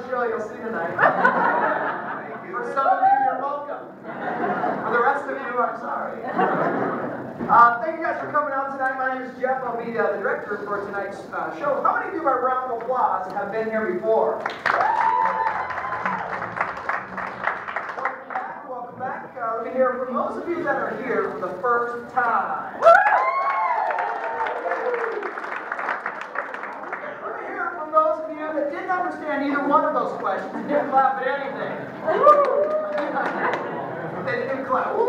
the show you'll see tonight. For some of you, you're welcome. For the rest of you, I'm sorry. Thank you guys for coming out tonight. My name is Jeff. I'll be the director for tonight's show. How many of you, by round of applause, have been here before? Welcome back. Let me hear from those of you that are here for the first time. Let me hear from those of you that didn't understand either one of those questions and didn't clap at anything. They didn't clap. Woo!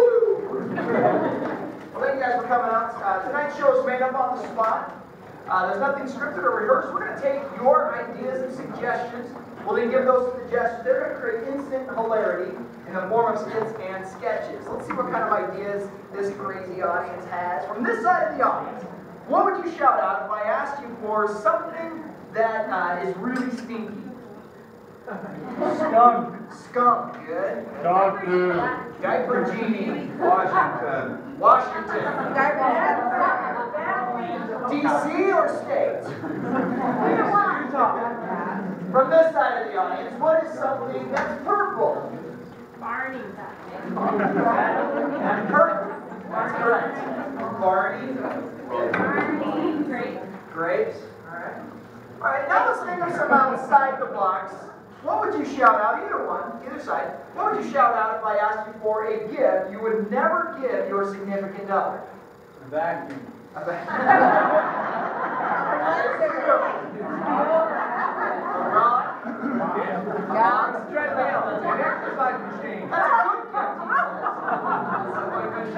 Well, thank you guys for coming out. Tonight's show is made up on the spot. There's nothing scripted or rehearsed. We're going to take your ideas and suggestions. We'll then give those suggestions. They're going to create instant hilarity in the form of skits and sketches. Let's see what kind of ideas this crazy audience has. From this side of the audience, what would you shout out if I asked you for something that is really stinky? Skunk. Skunk, good. Dog food. Diaper genie. Washington. Washington. DC or state? From this side of the audience, what is something that's purple? Barney. Perfect. That's correct. Barney. Barney. Great. Grapes. Alright. Alright, now let's think of some outside the box. What would you shout out, either one, either side, what would you shout out if I asked you for a gift you would never give your significant other? A vacuum. A vacuum. Treadmill. An exercise machine. That's a good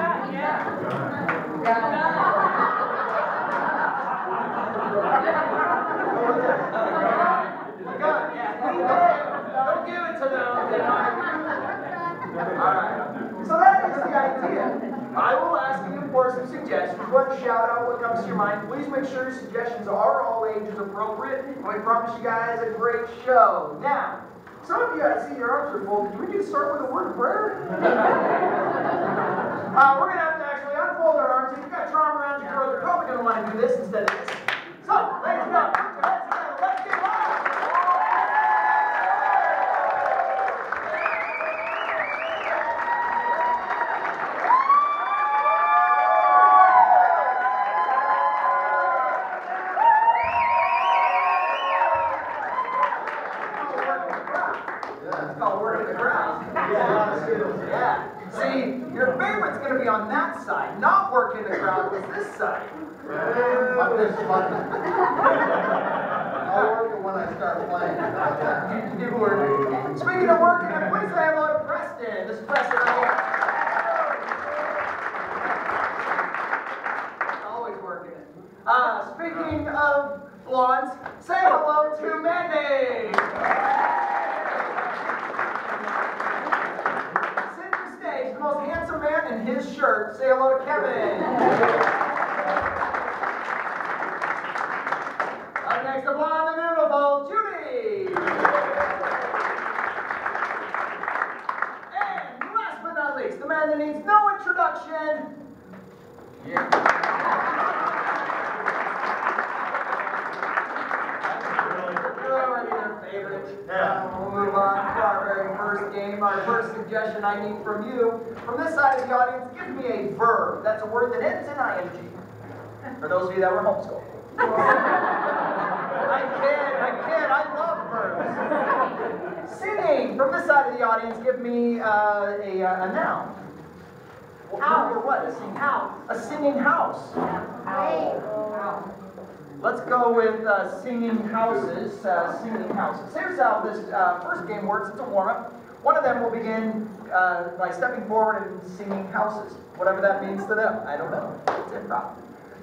Don't give it to them. Alright. So that is the idea. I will ask you for some suggestions. Go ahead and shout out what comes to your mind. Please make sure your suggestions are all ages appropriate. And we promise you guys a great show. Now, some of you, I see your arms are folded. Do we need to start with a word of prayer? We're going to have to actually unfold our arms. If you've got your arm around your throat, you're probably going to want to do this instead of this. So, ladies and gentlemen, put your heads together. Let's get live. It's called working the crowd. Yeah. See, your favorite's going to be on that side. Not working the crowd was this side. But this button. I'll work it when I start playing. You work. Speaking of working, please say hello to Preston. This is Preston right here. Always working it. Speaking of blondes, say hello to Mandy. The most handsome man in his shirt. Say hello to Kevin. Up next, the blonde and beautiful Judy. And last but not least, the man that needs no introduction. Yeah. We'll move on to our very first game. Our first suggestion I need from you, from this side of the audience, give me a verb. That's a word that ends in ing. For those of you that were homeschooled. I kid. I love verbs. Singing. From this side of the audience, give me a noun. House. Or what? A singing house. A singing house. House. Let's go with singing houses. Singing houses. Here's how this first game works. It's a warm-up. One of them will begin by stepping forward and singing houses. Whatever that means to them. I don't know. It's improv.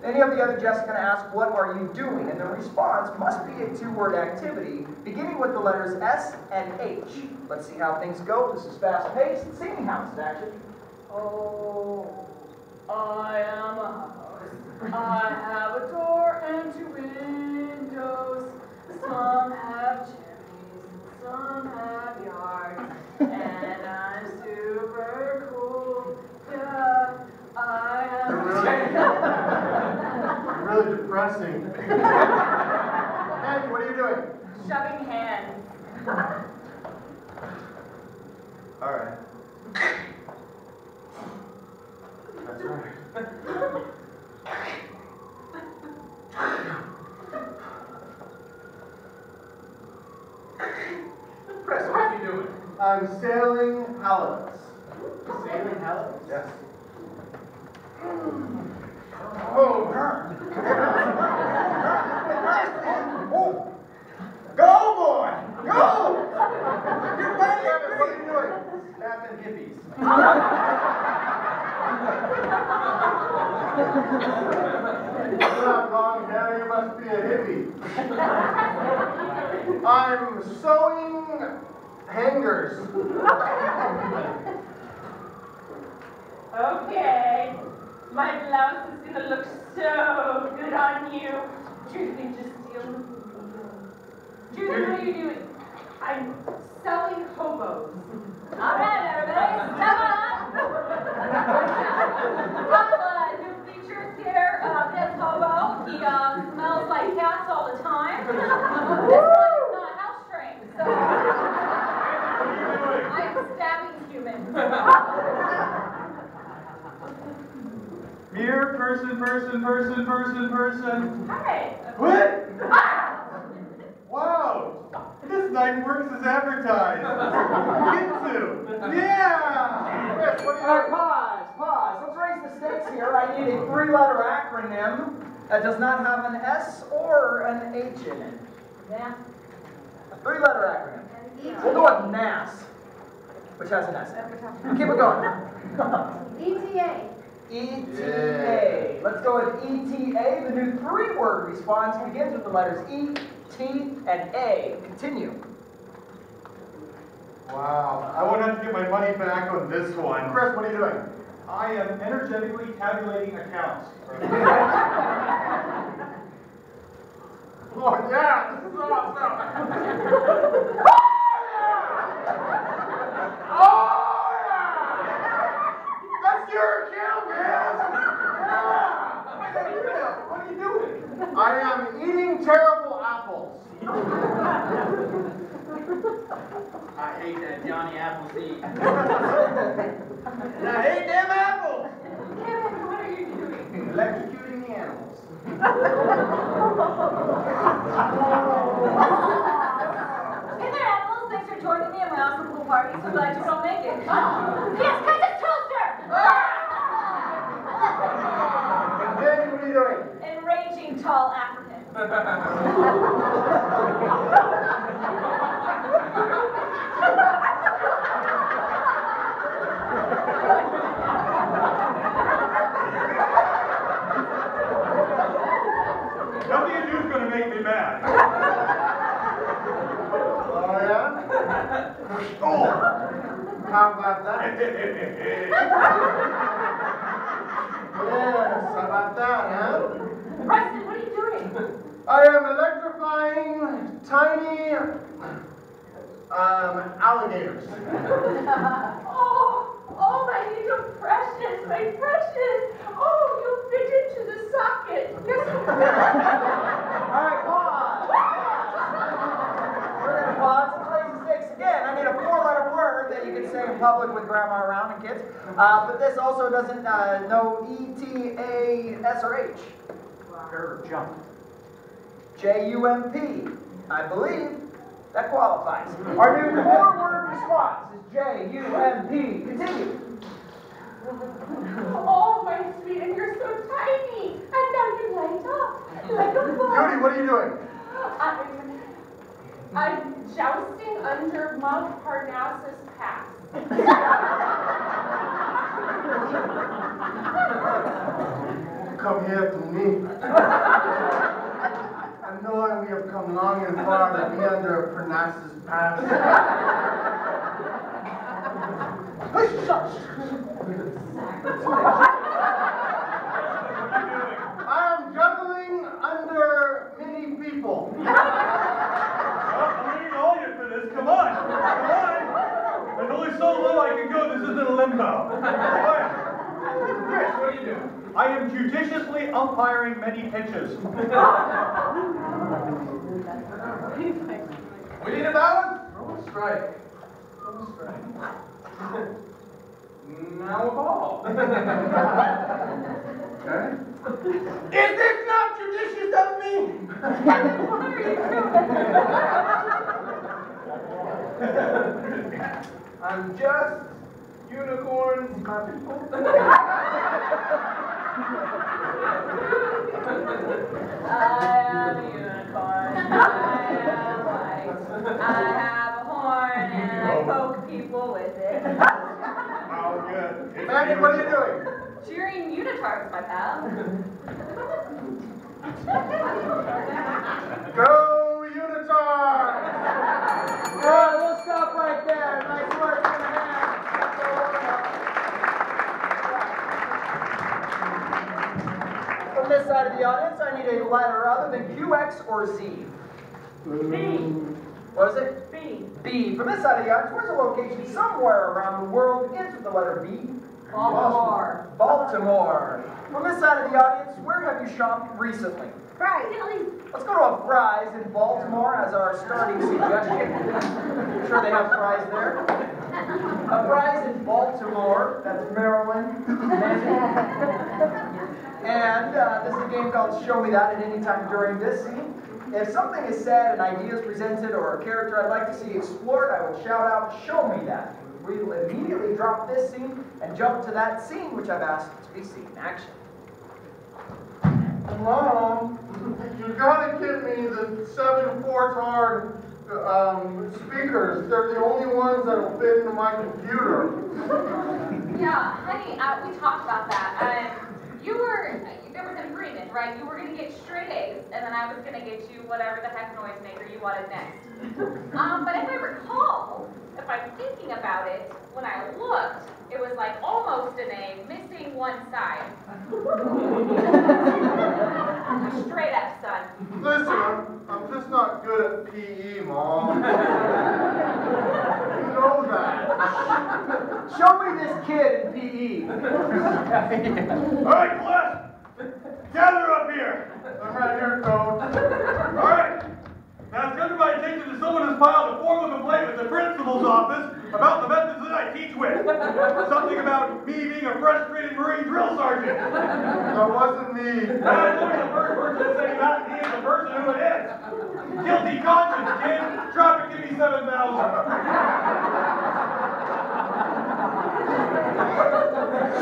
Any of the other guests are going to ask, what are you doing? And the response must be a two-word activity, beginning with the letters S and H. Let's see how things go. This is fast-paced. Singing houses, action. Oh, I am a house. I have a door and 2 windows. Some have chimneys, some have yards. And I'm super cool. Yeah, I am. Really depressing. Andy, what are you doing? Shoving hands. I'm sailing halibut. Sailing halibut? Yes. Oh, Vern. Go, boy! Go! You're ready! What are you doing? Snapping hippies. You're not long hair, you must be a hippie. I'm sewing hangers. Okay, my blouse is gonna look so good on you. Judy, just deal with me. Judy, what are you doing? I'm selling hobos. All right, everybody, step up. New features here. This hobo, he smells like cats all the time. This one is not house trained, so I am stabbing humans. Mere person. Hi. What? Wow! This night works as advertised. Jitsu! Yeah! Chris, what are you doing? Pause. Let's raise the stakes here. I need a 3-letter acronym that does not have an S or an H in it. Yeah. A 3-letter acronym. We'll go with NAS, which has an S in it. Keep it going. ETA. ETA. Let's go with ETA. The new 3-word response begins with the letters E, T, and A. Continue. Wow, I won't have to get my money back on this one. Chris, what are you doing? I am energetically tabulating accounts. Oh, yeah, this is awesome. That's your account, man. What are you doing? I am eating terrible apples. I hate that Johnny Appleseed. And I hate them apples. Kevin, what are you doing? Electrocuting the animals. Hey there, animals. Thanks for joining me at my awesome pool party. So glad you don't make it. Yes, cut this toaster! Danny, what are you doing? Enraging tall African. Nothing you do is going to make me mad. Oh, yeah? Oh! How about that? Yes, how about that, huh? Preston, what are you doing? I am electrifying tiny alligators. Oh, my little precious, my precious. Oh, you fit into the socket. You're so All right, pause. We're going to pause. Let's raise the stakes again. I need a 4-letter word that you can say in public with grandma around and kids. But this also doesn't know E, T, A, S, or H. Or jump. J-U-M-P. I believe that qualifies. Our new 4-word response is J-U-M-P. Continue. Oh, my sweet, and you're so tiny. And now you light up like a ball. Judy, what are you doing? I'm jousting under Mount Parnassus Pass. Come here to me. I know we have come long and far to be under Parnassus Pass. I am juggling under many people. I'm leaving all you for this. Come on. There's only so low I can go. This isn't a limbo. Chris, what are you doing? I am judiciously umpiring many pitches. We need a balance. Throw a strike. Now a ball. Okay. Is this not judicious of me? What are you doing? I'm just unicorns. I am a unicorn. I am white. I have a horn and I poke people with it. Oh, good. Mandy, what are you doing? Cheering unitards, my pal. Go Unitard! Yeah, we'll stop right there. Nice work in the hand. From this side of the audience, I need a letter other than Q, X, or Z. B. What is it? B. B. From this side of the audience, where's a location somewhere around the world ends with the letter B? Baltimore. Baltimore. From this side of the audience, where have you shopped recently? Right. Let's go to a Fry's in Baltimore as our starting suggestion. I'm sure they have fries there. A Fry's in Baltimore, that's Maryland. And this is a game called Show Me That at any time during this scene. If something is said, an idea is presented, or a character I'd like to see explored, I will shout out, "Show me that." We will immediately drop this scene and jump to that scene which I've asked to be seen in action. Mom, you gotta give me the 7 Fortard speakers. They're the only ones that'll fit into my computer. Yeah, honey, we talked about that. There was an agreement, right? You were going to get straight A's, and then I was going to get you whatever the heck noisemaker you wanted next. But if I recall, if I'm thinking about it, when I looked, it was like almost an A, missing one side. Straight up, son. Listen, I'm just not good at PE, Mom. You know that. Show me this kid in PE. All right, class. Gather up here. I'm right here, Coach. All right. Now, it's come to my attention that someone has filed a formal complaint with the principal's office about the methods that I teach with. Something about me being a frustrated Marine drill sergeant. That wasn't me. And I'm only the first person to say that. He is the person who it is. Guilty conscience, kid. Drop it, give me 7,000.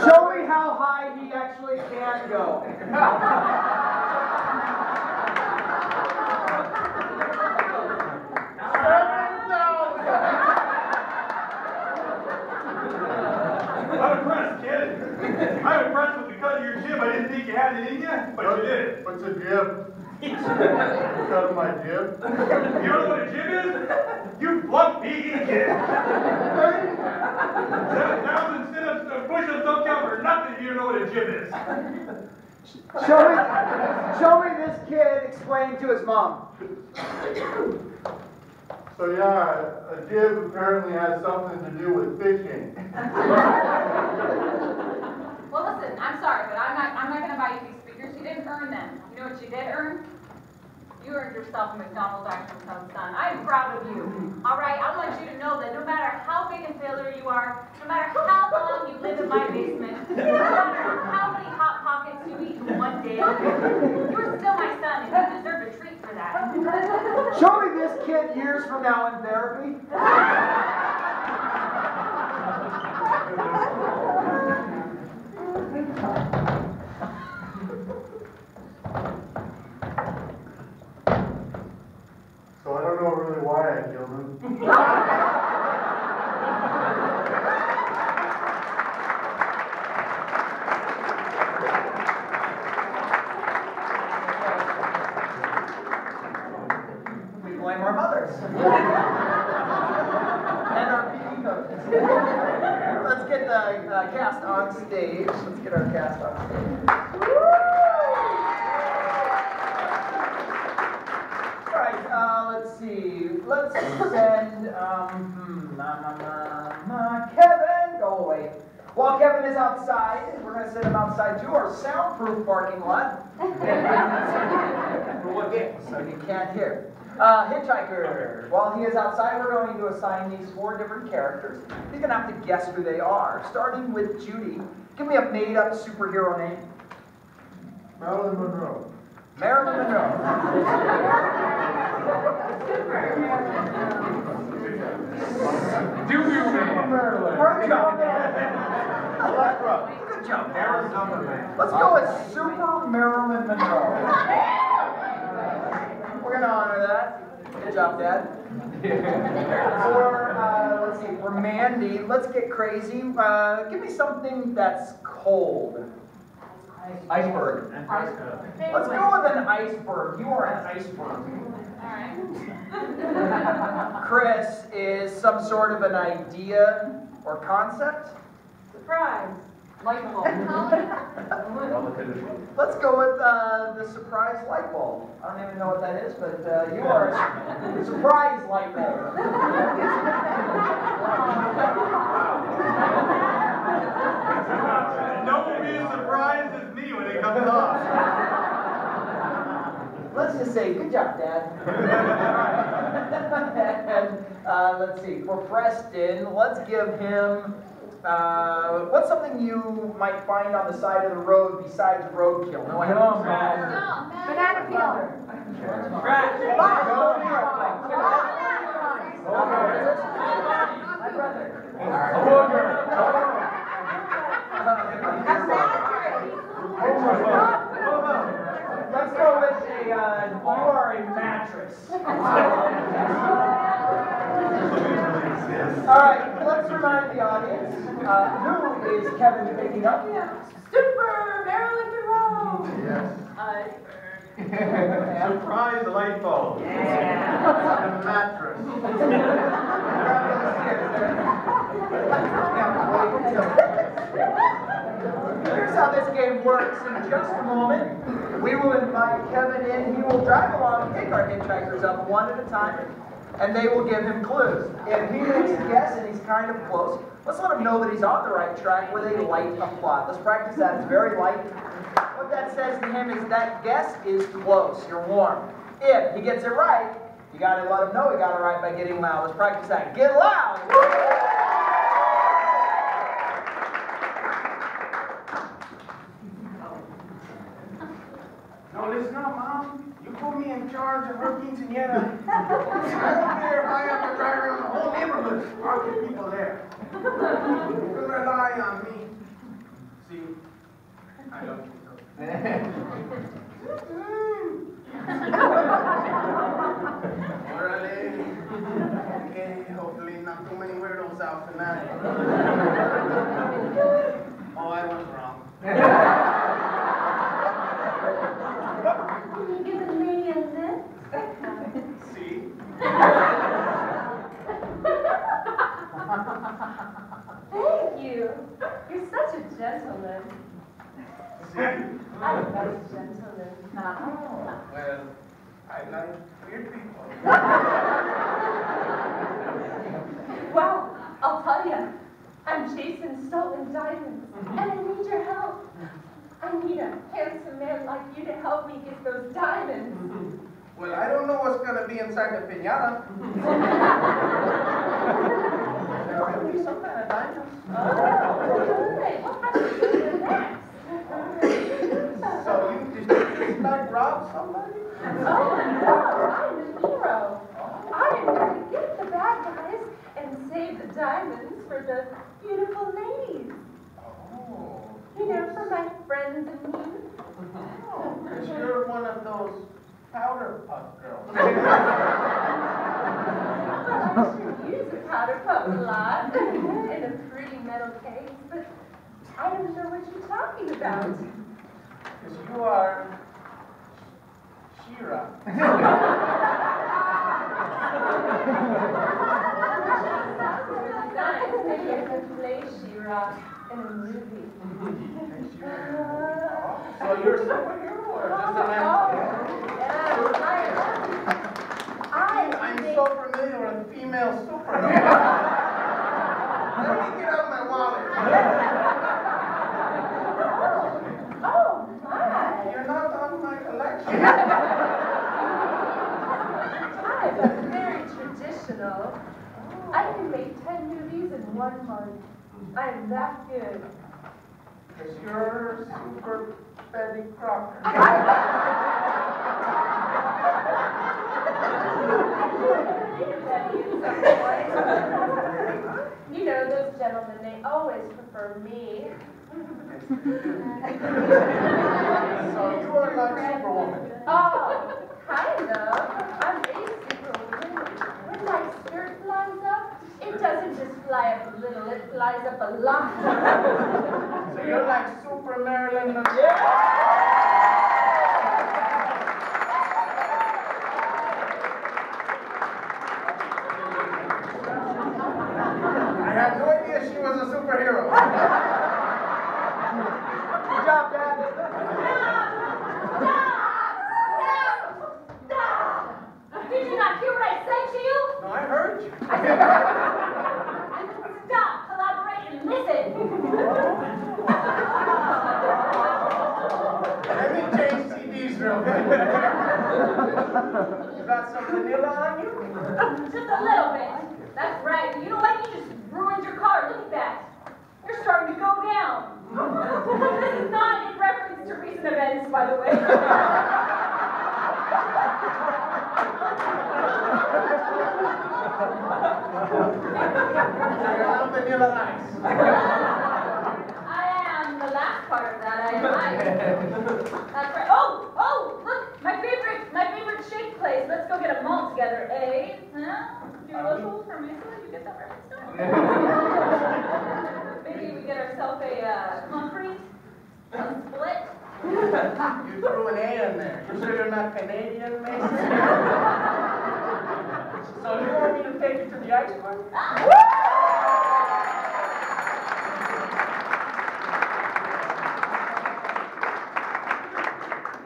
Show me how high he actually can go. 7,000. I'm impressed, kid. I'm impressed with the cut of your jib. I didn't think you had it in you, but you did. What's a jib? Cut of my jib? You don't know what a jib is? You flunked PE, kid. 7,000 sit-ups, push-ups don't count for nothing if you don't know what a jib is. Show me this kid explaining to his mom. So yeah, a jib apparently has something to do with fishing. Well, listen, I'm sorry, but I'm not going to buy you these speakers. You didn't earn them. You know what you did earn? You earned yourself a McDonald's ice cream cone, son. I'm proud of you. All right, I want you to know that no matter how big a failure you are, no matter how long you live in my basement, no matter how many Hot Pockets you eat in one day, you're still my son, and you deserve a treat for that. Show me this kid years from now in therapy. So I don't know really why I killed him. We blame our mothers. And our PE coaches. Let's get the cast on stage. Let's get our cast on stage. All right, let's see. Let's send, Kevin, go away. While Kevin is outside, we're going to send him outside to our soundproof parking lot. For what game? So he can't hear. Hitchhiker. While he is outside, we're going to assign these 4 different characters. He's going to have to guess who they are. Starting with Judy. Give me a made-up superhero name. Marilyn Monroe. Marilyn Monroe. Good job, Dad. Good job, Dad. Let's go with Super Marilyn Monroe. We're gonna honor that. Good job, Dad. Let's see, for Mandy, let's get crazy. Give me something that's cold. Iceberg. Let's go with an iceberg. You are an iceberg. Chris is some sort of an idea or concept. Surprise. Light bulb. Let's go with the surprise light bulb. I don't even know what that is, but you are a surprise light bulb. No one will be as surprised as me when it comes off. Let's just say, good job, Dad. And let's see, for Preston, let's give him, what's something you might find on the side of the road besides roadkill? No, I don't. Banana peel. My brother. Let's go with you are a mattress. All right, let's remind the audience, who is Kevin picking up? Super Marilyn Monroe. Yes. Surprise the light bulb. A mattress. Here's how this game works. In just a moment, we will invite Kevin in. He will drive along, pick our hitchhikers up one at a time, and they will give him clues. If he makes a guess and he's kind of close, let's let him know that he's on the right track with a light plot. Let's practice that. It's very light. What that says to him is that guess is close. You're warm. If he gets it right, you got to let him know he got it right by getting loud. Let's practice that. Get loud. No, listen up, Mom. You put me in charge of her quinceañera. I don't care if I have to drive around the whole neighborhood. I'll get people there. You can rely on me. See, I love you. Orale. Okay, hopefully not too many weirdos out tonight. Oh, I was wrong. Can you give the lady a lift? See? Thank you. You're such a gentleman. See? I love gentlemen. Well, I like weird people. Well, I'll tell you, I'm chasing stolen diamonds, and I need your help. I need a handsome man like you to help me get those diamonds. Well, I don't know what's gonna be inside the piñata. There could be some kind of diamonds. Oh, good. What have you done next? So you just like rob somebody? Oh, no, I'm the hero. I am going to get the bad guys and save the diamonds for the beautiful ladies. Oh. You know, for my friends and me. Oh, because you're one of those powder puff girls. Well, I should use a powder puff a lot in a pretty metal case, but I don't know what you're talking about. Because you are She-Ra. Nice. Maybe I could play She-Ra in a movie. So you're a superhero or just an actor? I'm so familiar with female superheroes. Let me get out my wallet. Oh, my. You're not on my collection. I'm very traditional. I can make 10 movies in 1 month. I am that good. Because you're super Betty Crocker. You know, those gentlemen, they always prefer me. So you are like Superwoman. Oh, kind of. I'm a superwoman. When my skirt flies up, it doesn't just fly up a little, it flies up a lot. So you're like Super Marilyn Monroe. I had no idea she was a superhero. Good job, Dad. Did you not hear what I said to you? No, I heard you. I said, stop, collaborate, and listen. Let me change CDs real quick. You got some vanilla on you? Just a little bit. That's right. You know what? You just ruined your car. Look at that. You're starting to go down. This is not in reference to recent events, by the way. You're not vanilla ice. I am the last part of that. I am. That's right. Oh, look, my favorite shake place. Let's go get a malt together, eh? Huh? Do you whistle for me? Did you get that reference? Maybe we get ourselves a concrete, a split. You threw an A in there. You sure you're not Canadian, Mason? So you want me to take you to the ice cream?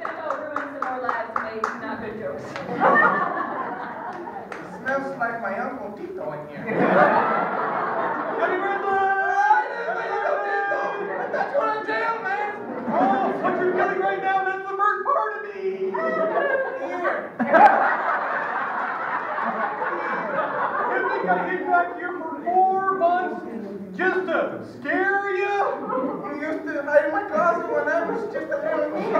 Gonna go ruin some more lives and make not good jokes. It smells like my Uncle Tito in here. Happy birthday! I thought you were in jail, man. Oh, what you're feeling right now, that's the first part of me! Here. You think I came back here for 4 months just to scare you? You used to hide in my closet when I was just a little kid.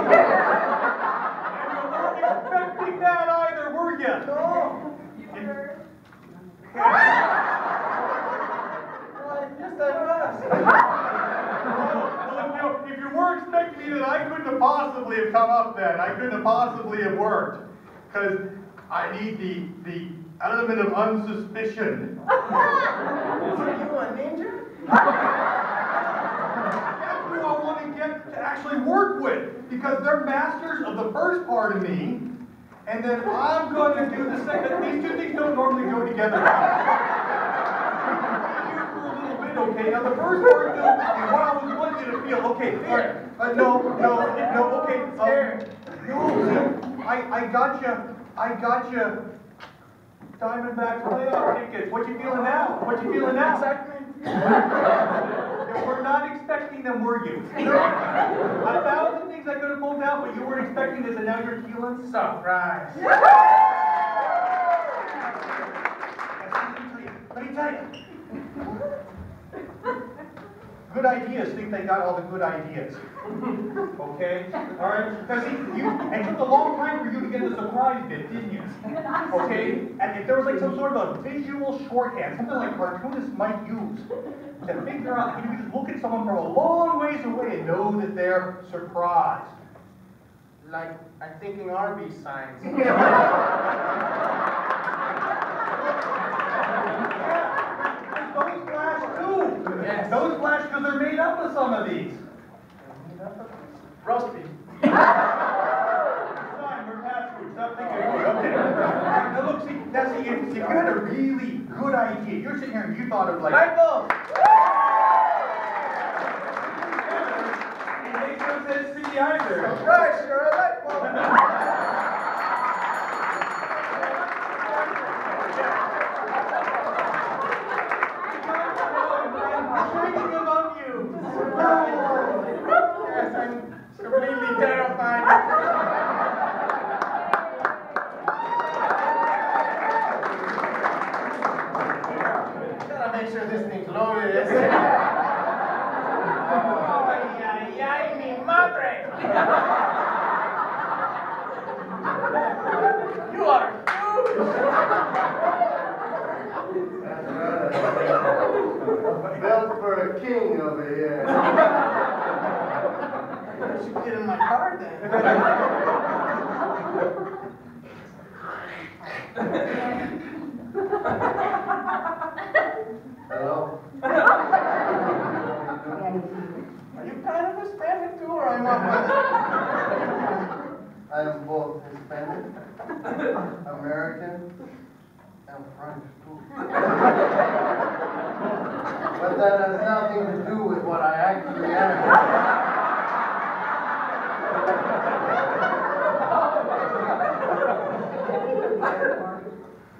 And you weren't expecting that either, were you? No. You were. Well, yes, I was. Well, if you were expecting me, then I couldn't have possibly have come up then. I couldn't have possibly have worked. Because I need the element of unsuspicion. Are you a ninja? That's who I want to get to actually work with. Because they're masters of the first part of me. And then I'm going to do the second. These two things don't normally go together. Okay, now the first part is what I was wanting you to feel. Okay, all right. No, okay. No, see, I got you. Diamondbacks playoff tickets. What you feeling now? Excitement. We're not expecting them, were you? 1,000 things I could have pulled out, but you weren't expecting this, and now you're feeling Surprise. Let me tell you. Good ideas think they got all the good ideas. Okay? Alright? Because it took a long time for you to get the surprise bit, didn't you? Okay? And if there was like some sort of a visual shorthand, something like cartoonists might use, to figure out, you just look at someone from a long ways away and know that they're surprised. Like, I'm thinking Arby's signs. Those flash too. Yes. Those flash because they're made up of some of these. Roast beef. Fine, we're past food. Stop thinking food. Okay. Now look, see, if you had a really good idea, you're sitting here and you thought of like. Michael! It makes no sense to me either. Right, sure, I like both. Yes, I'm completely terrified. Gotta make sure this thing's loaded. Ay, mi madre! You are huge! Built for a king over here. You should get in my car then. Hello? Are you kind of Hispanic too, or am I? I am both Hispanic, American, and French too. But that has nothing to do with what I actually am.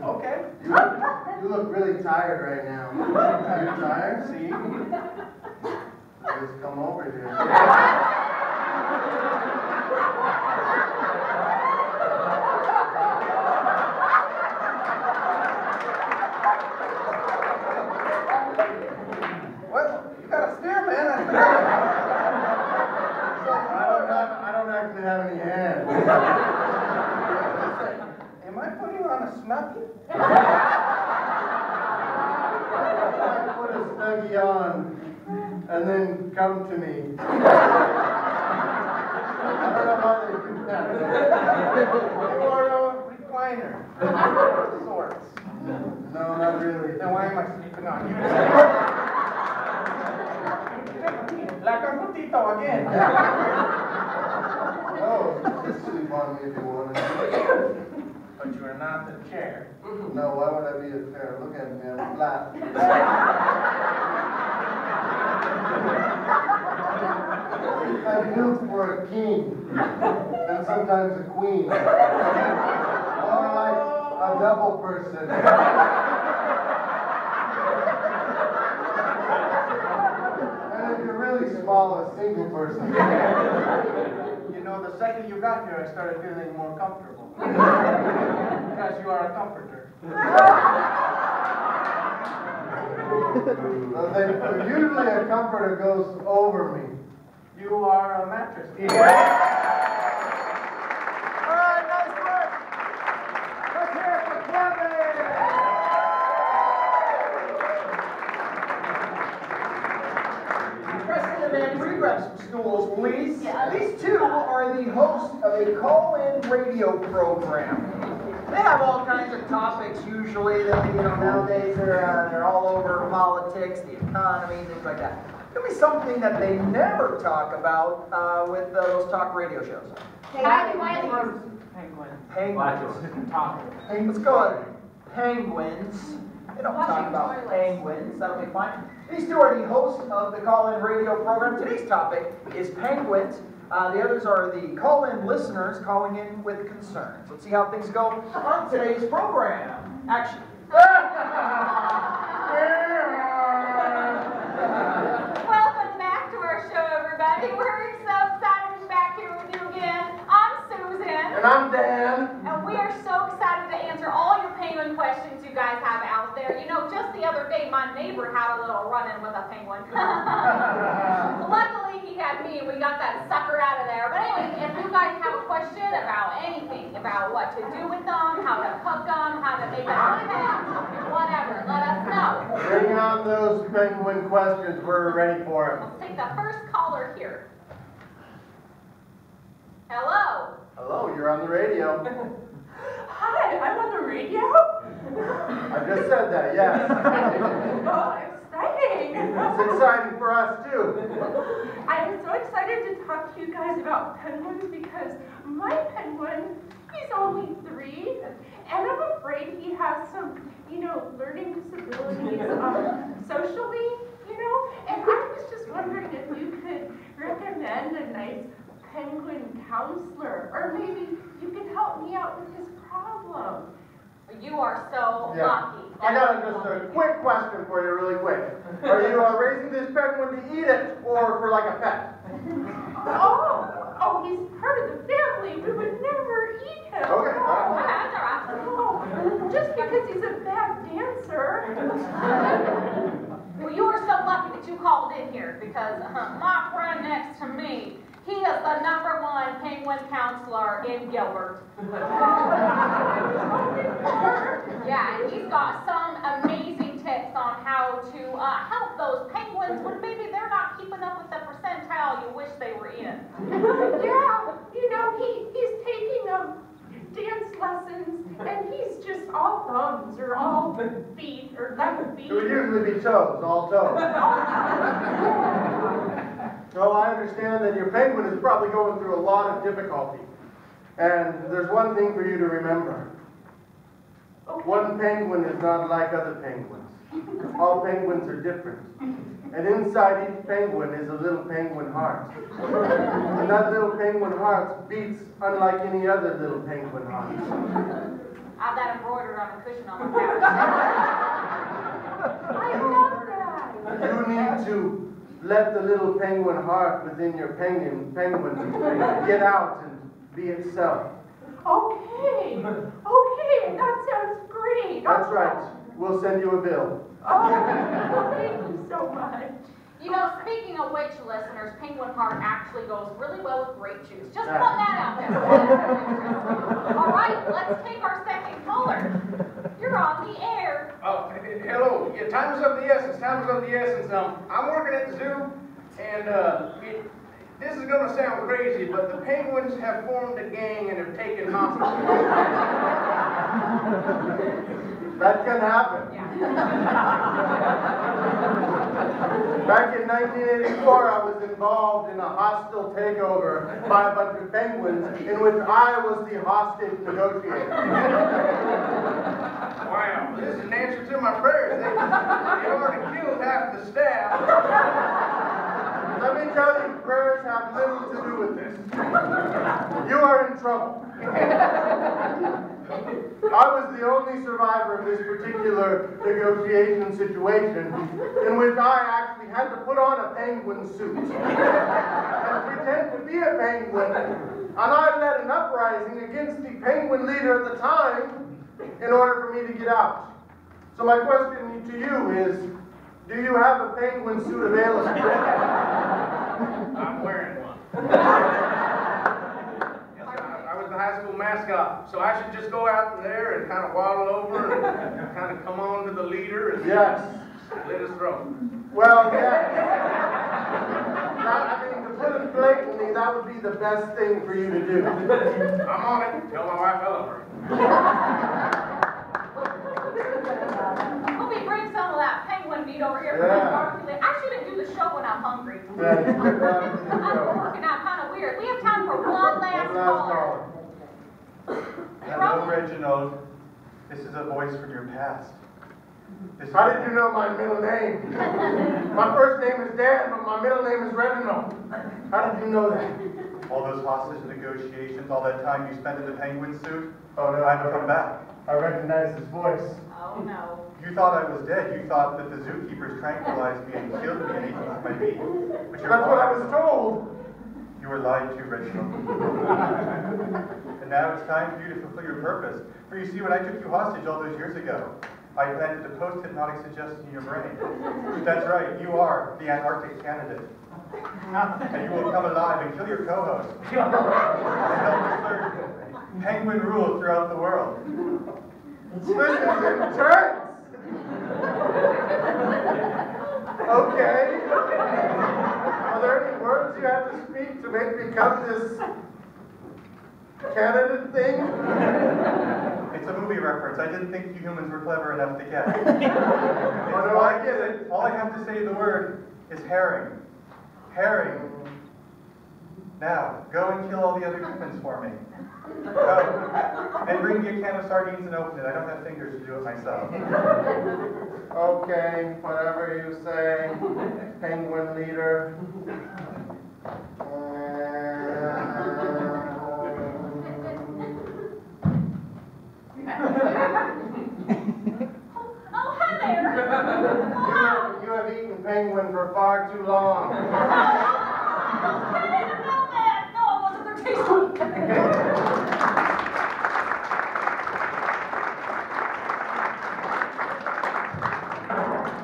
Okay. You look really tired right now. Are you tired? See? Just come over here. Well, you got a steer, man. I don't actually have any hands. Am I putting you on a snuggie? Put a snuggie on and then come to me. I don't know how they do that. You are a recliner. Sorts. No, not really. Then why am I sleeping on you? Like Uncle Tito again. Oh, just sleep on me if you want to. But you are not the chair. No, why would I be a chair? Look at me, I'm flat. I'm built for a king, and sometimes a queen. More like a double person. And if you're really small, a single person. You know, the second you got here, I started feeling more comfortable. Because you are a comforter. Well, then, usually a comforter goes over me. You are a mattress. All right, nice work. Let's hear it for Kevin. President and grab some stools, please. Yeah. These two are the hosts of a call-in radio program. They have all kinds of topics usually that, nowadays they're all over politics, the economy, things like that. There'll be something that they never talk about with those talk radio shows. Penguins. Penguins. Let's go with penguins. They don't talk about penguins. That'll be fine. These two are the hosts of the call-in radio program. Today's topic is penguins. The others are the call-in listeners calling in with concerns. Let's see how things go on today's program. Action. Welcome back to our show, everybody. We're so excited to be back here with you again. I'm Susan. And I'm Dan. And we are so excited to answer all your penguin questions you guys have out there. Just the other day, my neighbor had a little run-in with a penguin. Luckily, he had me, and we got that sucker out of there. But anyway, if you guys have a question about anything, about what to do with them, how to cook them, how to make them whatever, let us know. Bring on those penguin questions. We're ready for it. Let's take the first caller here. Hello. Hello, you're on the radio. Hi, I'm on the radio? I just said that, yes. Oh, exciting! It's exciting for us, too. I am so excited to talk to you guys about penguins because my penguin, he's only 3, and I'm afraid he has some, learning disabilities socially, and I was just wondering if you could recommend a nice penguin counselor, or maybe you could help me out with his problem. You are so lucky. I got just a quick question for you really quick. Are you raising this penguin to eat it or for like a pet? Oh, he's part of the family. We would never eat him. Okay. Oh, just because he's a bad dancer. Well, you are so lucky that you called in here because my friend next to me, he is the #1 penguin counselor in Gilbert. Yeah, and he's got some amazing tips on how to help those penguins when maybe they're not keeping up with the percentile you wish they were in. Yeah, you know, he's taking dance lessons, and he's just all thumbs or all feet or left feet. It would usually be toes, all toes. Oh, I understand that your penguin is probably going through a lot of difficulty. And there's one thing for you to remember. Okay. One penguin is not like other penguins. All penguins are different. And inside each penguin is a little penguin heart. And that little penguin heart beats unlike any other little penguin heart. I've got embroidered on a cushion on my couch. I love that. You need to let the little penguin heart within your penguin get out and be itself. Okay, that sounds great. That's right. We'll send you a bill. Oh, thank you so much. You know, speaking of which, listeners, penguin heart actually goes really well with grape juice. Just put that out there. All right, let's take our second caller. You're on the air. Oh, hello. Yeah, time is of the essence. Time is of the essence. I'm working at the zoo, and this is going to sound crazy, but the penguins have formed a gang and have taken hostages. That can happen. Yeah. Back in 1984, I was involved in a hostile takeover by a bunch of penguins in which I was the hostage negotiator. Wow, this is an answer to my prayers. They already killed half the staff. Let me tell you, prayers have little to do with this. You are in trouble. I was the only survivor of this particular negotiation situation in which I actually had to put on a penguin suit and pretend to be a penguin, and I led an uprising against the penguin leader at the time in order for me to get out. So my question to you is, do you have a penguin suit available? I'm wearing one. I was the high school mascot, so I should just go out there and kind of waddle over and kind of come on to the leader and Yes. slit his throat. Well, yes. I mean, to put it blatantly, that would be the best thing for you to do. I'm on it. Tell my wife I love her. Let me bring some of that penguin meat over here. Yeah. I shouldn't do the show when I'm hungry. Yeah, you could not do the I'm show. working out kind of weird. We have time for one last One last caller. caller. Hello, Reginald. This is a voice from your past. How did you know my middle name? My first name is Dan, but my middle name is Reginald. How did you know that? All those hostage negotiations, all that time you spent in the penguin suit, Oh, no. time to come back. I recognize his voice. Oh no. You thought I was dead. You thought that the zookeepers tranquilized me and killed me and ate my meat. But you're That's what I wrong. was told. You were lied to, Reginald. And now it's time for you to fulfill your purpose. For you see, when I took you hostage all those years ago, I planted a post-hypnotic suggestion in your brain. That's right, you are the Antarctic candidate. And you will come alive and kill your co-host. And help assert penguin rule throughout the world. This is intense. Okay. Are there any words you have to speak to make me come this candidate thing? It's a movie reference. I didn't think you humans were clever enough to get. Oh, no, I get it. All I have to say the word is herring. Herring. Now, go and kill all the other humans for me. Go. And bring me a can of sardines and open it. I don't have fingers to do it myself. Okay, whatever you say, penguin leader. Oh, hi there. Wow. You have eaten penguin for far too long. I didn't know that. No, it wasn't their taste.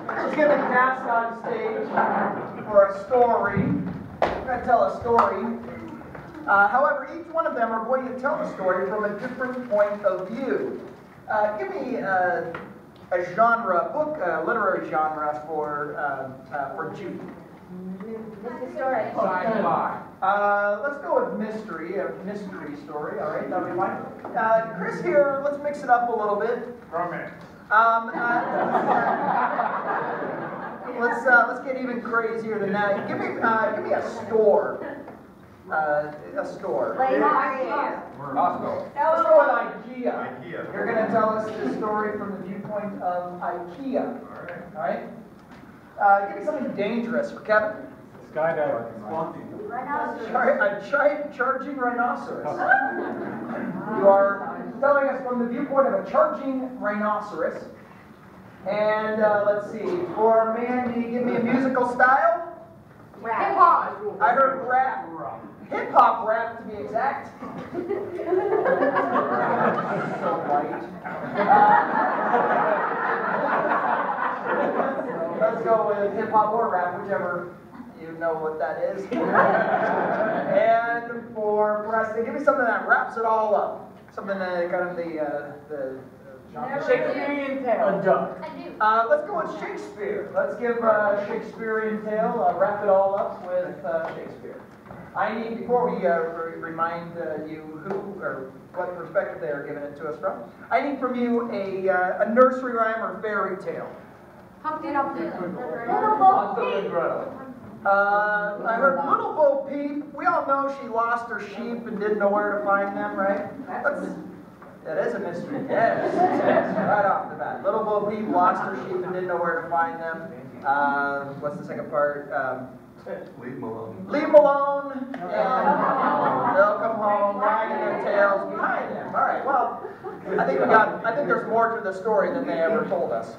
Let's get the cast on stage for a story. We're going to tell a story. However, each one of them are going to tell the story from a different point of view. Give me genre, book, literary genre for Judy? Let's go with mystery, a mystery story. All right, that'll be fine. Chris here, let's mix it up a little bit. Romance. Let's get even crazier than that. Give me a store. A store. Costco. Let's go with IKEA. IKEA. You're going to tell us the story from the viewpoint of IKEA. All right. Give me something dangerous for Kevin. Skydiving. A charging rhinoceros. You are telling us from the viewpoint of a charging rhinoceros. And let's see, for Mandy, give me a musical style. Hip-hop. I heard rap. Hip-hop rap, to be exact. So white. Let's go with hip-hop or rap, whichever you know what that is. And for Preston, give me something that wraps it all up. Something that kind of the Shakespearean tale. a duck. Let's go with Shakespeare. Let's give a Shakespearean tale, wrap it all up with Shakespeare. I need, before we remind you who or what perspective they are giving it to us from, I need from you a nursery rhyme or fairy tale. Humpty Dumpty. I heard Little Bo Peep. We all know she lost her sheep and didn't know where to find them, right? That is a mystery. Yes, right off the bat. Little Bo Peep lost her sheep and didn't know where to find them. What's the second part? Leave them alone. Leave them alone, and they'll come home wagging their tails behind them. All right. Well, I think there's more to the story than they ever told us.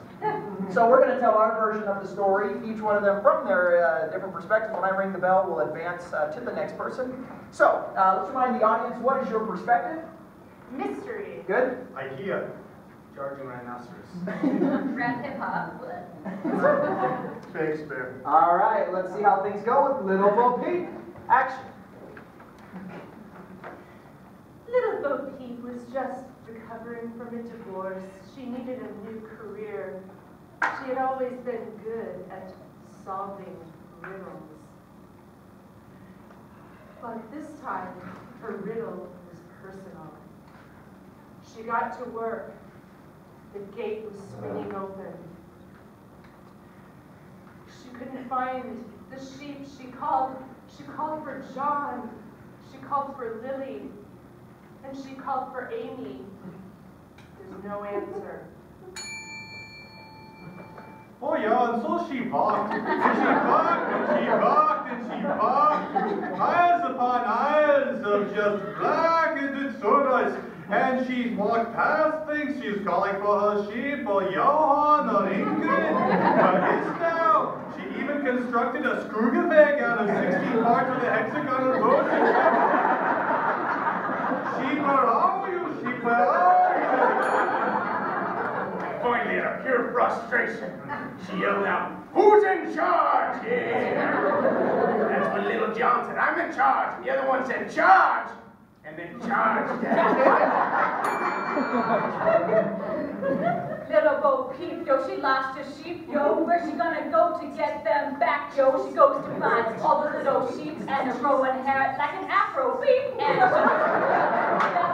So we're going to tell our version of the story, each one of them from their different perspectives. When I ring the bell, we'll advance to the next person. So let's remind the audience, what is your perspective? Mystery. Good. IKEA. Charging rhinoceros. Rap hip-hop. Shakespeare. All right. Let's see how things go with Little Bo Peep. Action. Little Bo Peep was just recovering from a divorce. She needed a new career. She had always been good at solving riddles. But this time, her riddle was personal. She got to work. The gate was swinging open. She couldn't find the sheep. She called for John. She called for Lily. And she called for Amy. There's no answer. Oh yeah, and so she walked. And she walked, and she walked, and she walked. Miles upon miles of just black and it's so nice. And she walked past things, she's calling for her sheep, or Johan, or Ingrid, or Isnau. She even constructed a Skrugerveg out of 16 parts of the hexagonal road. Sheep, where are you? Sheep, where are you? Finally, out of pure frustration, she yelled out, "Who's in charge here?" That's when Little John said, "I'm in charge." And the other one said, "Charge!" And then charged. Little Bo Peep, yo, she lost her sheep, yo. Where's she gonna go to get them back, yo? She goes to find all the little sheep and a growing hair like an afro beep. And that's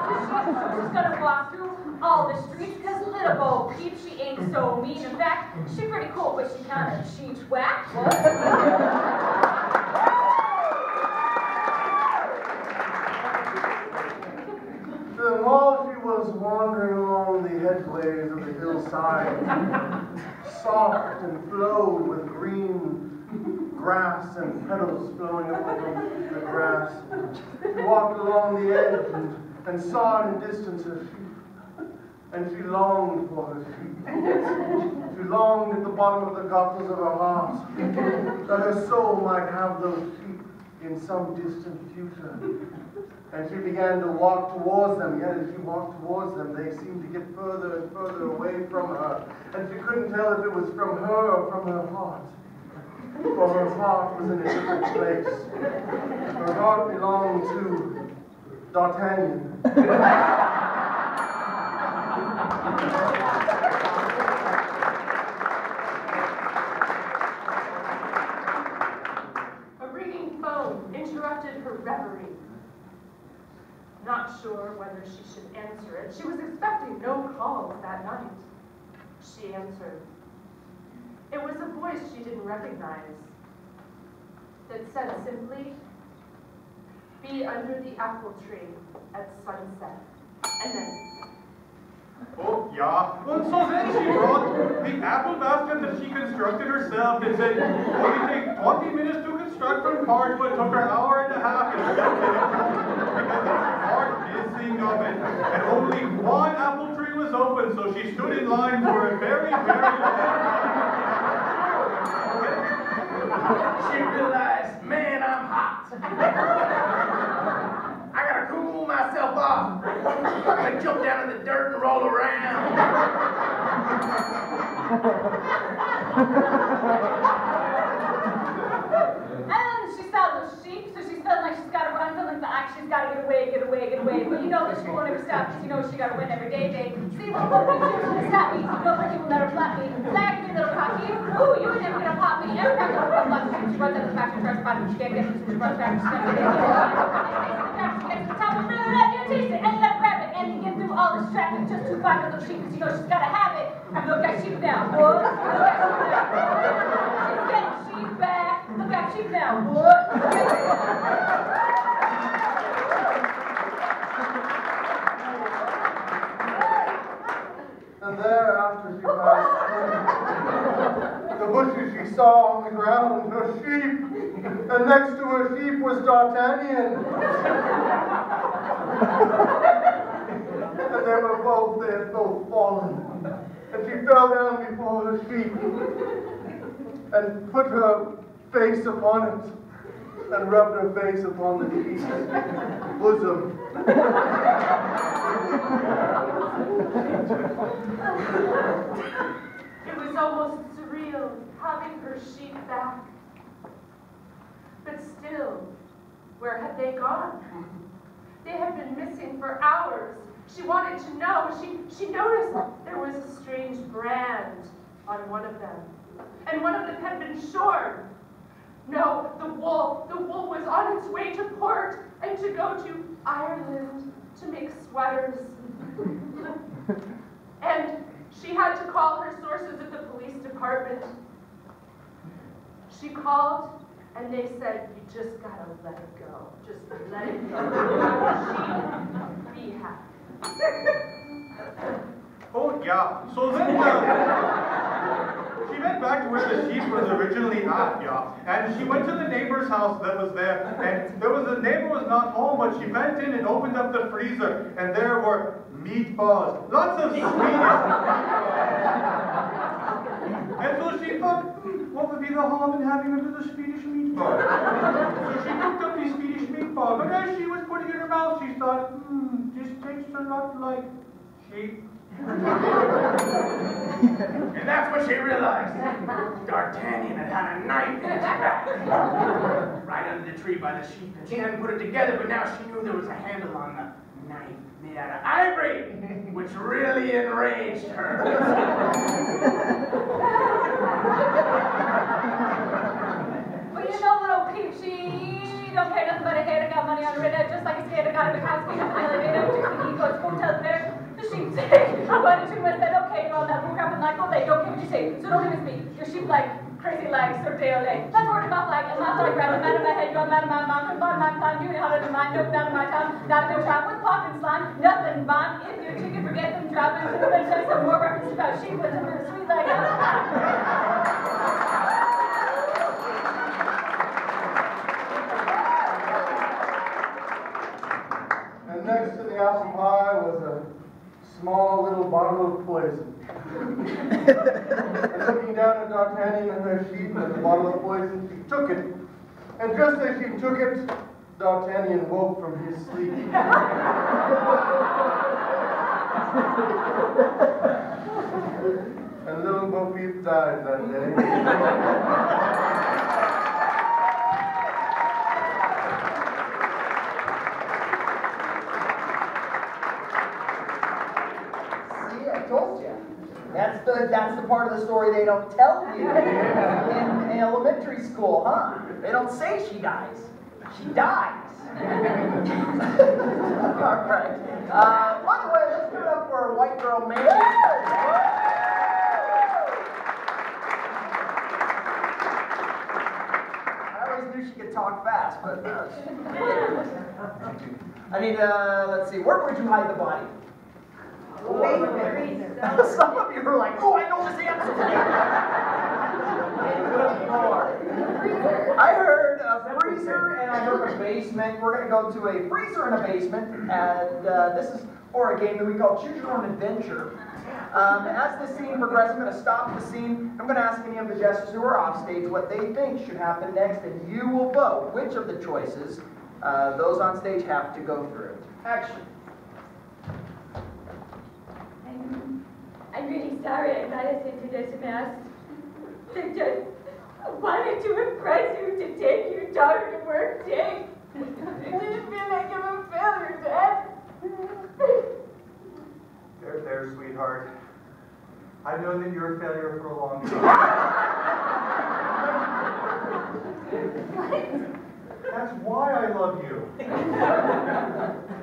the sheep, so she's gonna walk through all the streets, cause Little Bo Peep, she ain't so mean. In fact, she pretty cool, but she kinda cheats whack. Then while she was wandering along the headways of the hillside, soft and flowed with green grass and petals flowing up over the grass, she walked along the edge and saw in the distance her sheep. And she longed for her sheep. She longed at the bottom of the gutters of her heart that her soul might have those sheep in some distant future. And she began to walk towards them, yet as she walked towards them, they seemed to get further and further away from her. And she couldn't tell if it was from her or from her heart. For her heart was in a different place. Her heart belonged to D'Artagnan. sure whether she should answer it. She was expecting no calls that night. She answered. It was a voice she didn't recognize that said simply, "Be under the apple tree at sunset." And then, Oh, yeah. Well, so then she brought the apple basket that she constructed herself and said, only take 20 minutes to construct from cards, but it took her an hour and a half and built it because there was part missing of it. And only one apple tree was open, so she stood in line for a very, very long time. She realized, man, I'm hot. I gotta cool myself off. I'm gonna jump down in the dirt and roll around. And she saw those sheep, so she's feeling like she's got to run, feeling like she's got to get away. But you know that she won't ever stop because you know she got to win every day. See, what can you do to stop me? Nobody will let her flat me. Flag me, little cocky. Ooh, you ain't never gonna pop me. Every time I run like she runs up the back, she tries to find me. She can't get me, so she runs back, she can't get me. She gets to the top and really let you taste it, and let her grab it, and you get through all this traffic just to find the little sheep, because you know she's got to have it. Look at sheep now, boy. Look at sheep now. She's getting sheep back. Look at sheep now, boy. And there, after she passed the bushes, she saw on the ground a sheep, and next to a sheep was D'Artagnan. And they had both fallen. And she fell down before the sheep and put her face upon it and rubbed her face upon the sheep's bosom. it was almost surreal having her sheep back. But still, where had they gone? They had been missing for hours. She wanted to know. She noticed there was a strange brand on one of them. And one of them had been shorn. No, the wool was on its way to port and to go to Ireland to make sweaters. And she had to call her sources at the police department. She called, and they said, you just gotta let it go. Just let it go. She be happy. Oh, yeah. So then she went back to where the sheep was originally at, yeah. And she went to the neighbor's house that was there. And the neighbor was not home, but she went in and opened up the freezer. And there were meatballs. Lots of Swedish meatballs. And so she thought, what would be the harm in having a little Swedish meatball? So she cooked up these Swedish meatballs. But as she was putting it in her mouth, she thought, this tastes a lot like sheep. And that's when she realized D'Artagnan had a knife in his back. Right under the tree by the sheep. And she hadn't put it together, but now she knew there was a handle on the knife made out of ivory, which really enraged her. Well, you know, little peep, she don't care nothing about a hater, got money on her head, just like a skater got in the house, picked up an elevator, took the key, goes, go tell there. The sheep say, I went to and said, okay, you're on that book up and like, oh, they don't care what you say, so don't even speak. Your sheep like crazy legs or tail leg. That's word about like, and that's like, rather, man in my head, you're a man in my mouth, and bottom my time, you how to mind, no, down in my town, not no trap with pop and slime, nothing, man. If your chicken forget them dropping, so then say some more references about sheep with them, sweet leg. And next to the apple pie was a small little bottle of poison. And looking down at D'Artagnan and her sheep and the bottle of poison, she took it. And just as she took it, D'Artagnan woke from his sleep. And little Bo Peep died that day. See, I told you. That's the part of the story they don't tell you in elementary school, huh? They don't say she dies. She dies. All right. By the way, let's give it up for our white girl, Mandy. I always knew she could talk fast, but I need, let's see, where would you hide the body? Some of you are like, oh, I know this answer. I heard a freezer and I heard a basement. We're going to go to a freezer and a basement, and this is for a game that we call Choose Your Own Adventure. As the scene progresses, I'm going to stop the scene. I'm going to ask any of the jesters who are off stage what they think should happen next, and you will vote which of the choices those on stage have to go through. Action. I'm really sorry I got us into this mess. I just wanted to impress you to take your daughter to work today. I didn't feel like I'm a failure, Dad. There, sweetheart. I've known that you're a failure for a long time. What? That's why I love you.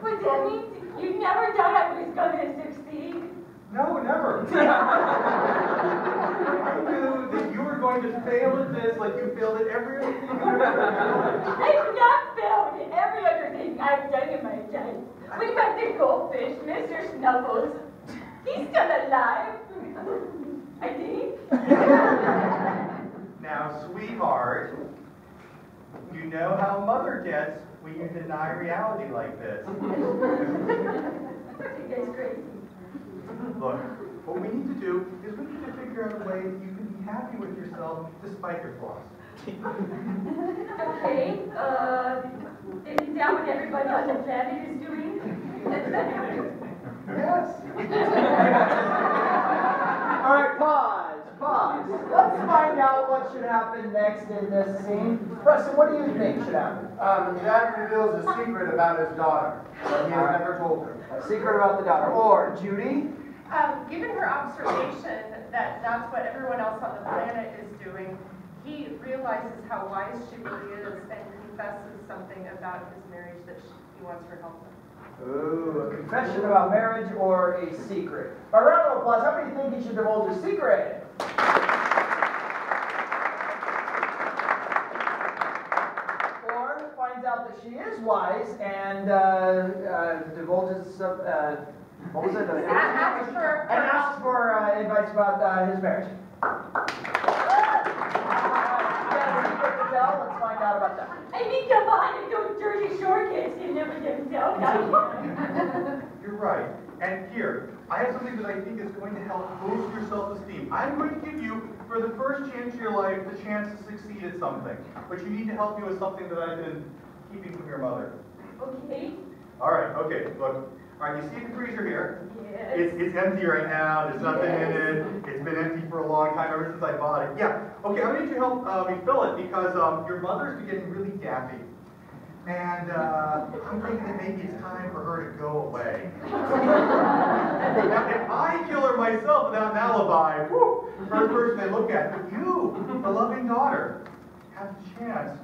What that means you never thought I was going to succeed? No, never. I knew that you were going to fail at this like you failed at every other thing you've ever done. I've not failed at every other thing I've done in my life. What about the goldfish, Mr. Snuffles? He's still alive. I think. Now, sweetheart, you know how Mother gets when you deny reality like this. You guys crazy. Look, what we need to do is we need to figure out a way that you can be happy with yourself despite your flaws. Okay, is that what everybody on the planet is doing? Yes. All right, pause. Let's find out what should happen next in this scene. Preston, what do you think should happen? Dad reveals a secret about his daughter that he has never told her. A secret about the daughter. Or Judy? Given her observation that that's what everyone else on the planet is doing, he realizes how wise she really is and confesses something about his marriage that he wants her help with. Ooh, a confession about marriage or a secret. A round of applause. How many think he should divulge a secret? Or finds out that she is wise and divulges some, what was it? Asks for advice about his marriage. Let's find out about that. I mean, come on, and those dirty short kids can never get themselves out. You're right. And here, I have something that I think is going to help boost your self-esteem. I'm going to give you, for the first chance of your life, the chance to succeed at something. But you need to help me with something that I've been keeping from your mother. Okay. All right, okay, look. All right, you see the freezer here? Yes. It's empty right now. There's nothing in it. It's been empty for a long time, ever since I bought it. Yeah, okay, I need your help refill it because your mother's getting really daffy. And I'm thinking that maybe it's time for her to go away. Now, if I kill her myself without an alibi, whew, the first person I look at, but you, the loving daughter, have a chance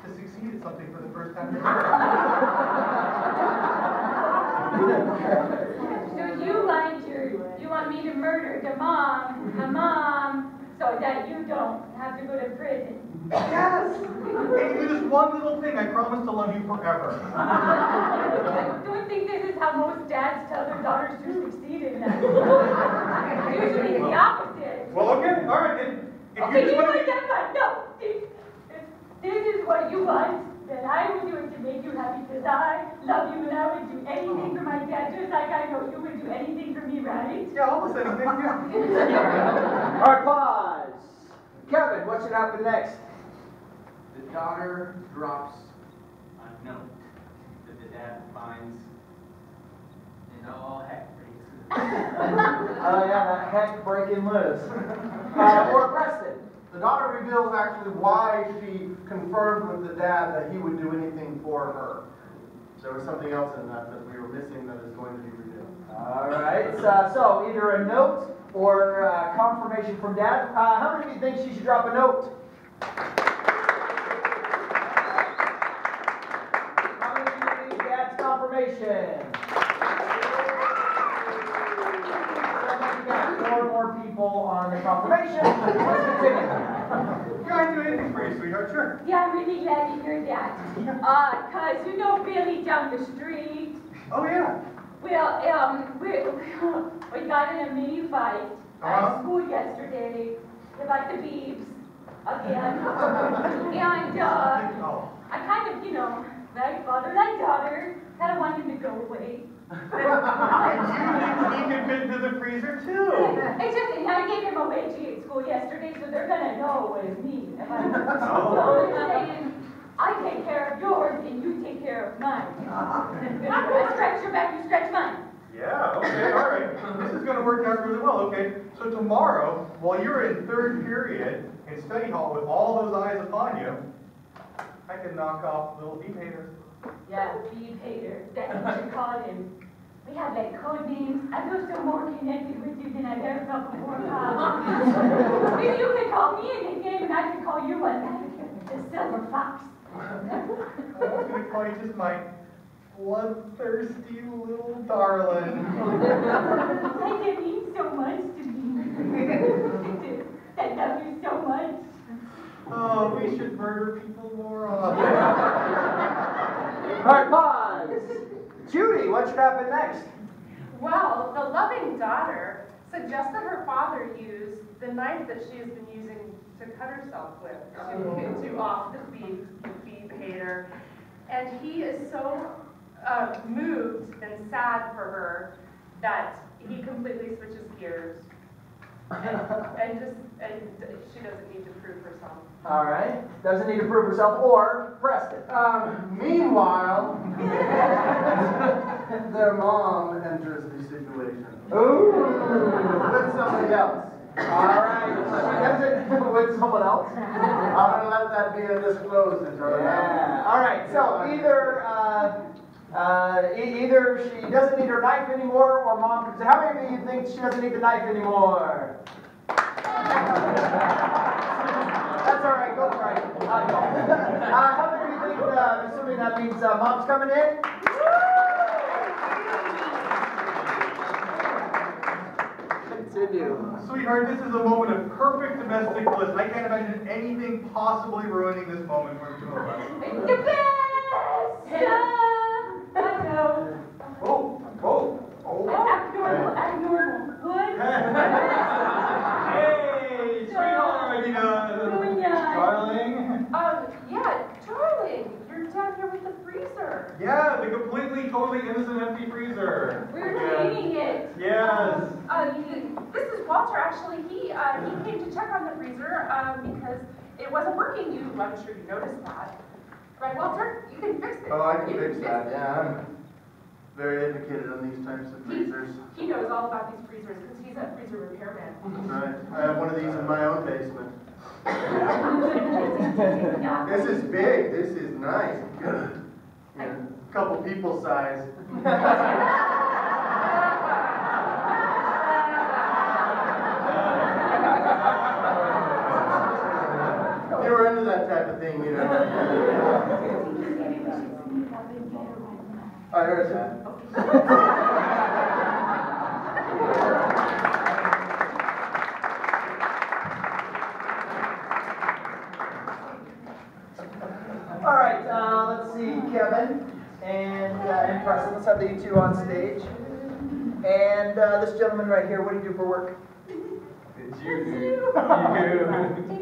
to succeed at something for the first time in your life. So you want me to murder the mom, so that you don't have to go to prison. Yes! Hey, do this one little thing, I promise to love you forever. I don't think this is how most dads tell their daughters to succeed in life. Usually the opposite. Well, okay, all right, then. If Okay, you you just know want what, that's fine. No, if this is what you want, then I will do it to make you happy, because I love you and I would do anything for my dad, just like I know you would do anything for me, right? Yeah, almost anything, yeah. All right, pause. Kevin, what should happen next? The daughter drops a note that the dad finds, and all heck breaks loose. Oh yeah, that heck breaking loose. Or Preston. The daughter reveals actually why she confirmed with the dad that he would do anything for her. There was something else in that we were missing that is going to be revealed. All right, so either a note or confirmation from Dad. How many of you think she should drop a note? confirmation. Four more people on the confirmation. Let's continue. Can I do anything for you, sweetheart? Sure. Yeah, I'm really glad to hear that. Cause you know Billy down the street. Oh, yeah. Well, we got in a mini fight at school yesterday about the beeps again. And Oh. I kind of, like father, like daughter, kind of want him to go away. And you think he can fit into the freezer, too. It's just, I gave him a wedgie at school yesterday, so they're gonna know it was me. So I'm saying, I take care of yours and you take care of mine. I stretch your back, you stretch mine. Yeah, okay, all right. This is going to work out really well, okay? So tomorrow, while you're in third period in study hall with all those eyes upon you, I can knock off little beep haters. Yeah, beep hater, that's what you call him. We have like code names. I feel so more connected with you than I've ever felt before. Maybe you could call me a nickname and I could call you one. The Silver Fox. I was going to call you just my bloodthirsty little darling. Like it means so much to me. I love you so much. Oh, we should murder people more often. All right, pause. Judy, what should happen next? Well, the loving daughter suggests that her father use the knife that she has been using to cut herself with to off the beep hater. And he is so moved and sad for her that he completely switches gears. And she doesn't need to prove herself. All right. Doesn't need to prove herself or Preston. Meanwhile, their mom enters the situation. Ooh. With somebody else. All right. She does it with someone else. I'm gonna let that be a disclosure. Yeah. All right. So either she doesn't need her knife anymore, or mom comes. How many of you think she doesn't need the knife anymore? That's all right. Go for it. How many of you think? Assuming that means mom's coming in. Continue. Sweetheart, this is a moment of perfect domestic bliss. I can't imagine anything possibly ruining this moment for the two of us. It's the best! I know. Oh. Act normal. What? Hey, sweetheart, darling. Yeah, darling, you're down here with the freezer. Yeah, the completely, totally innocent empty freezer. We're cleaning it. Yes. This is Walter. Actually, he came to check on the freezer because it wasn't working. I'm sure you noticed that, right, Walter? You can fix it. Oh, I can fix that. Yeah, I'm very educated on these types of freezers. He knows all about these freezers because he's a freezer repairman. Right. I have one of these in my own basement. This is big. This is nice. Yeah, a couple people size. You were into that type of thing, I heard that. All right, let's see, Kevin and Preston. Let's have you two on stage. And this gentleman right here, what do you do for work? He's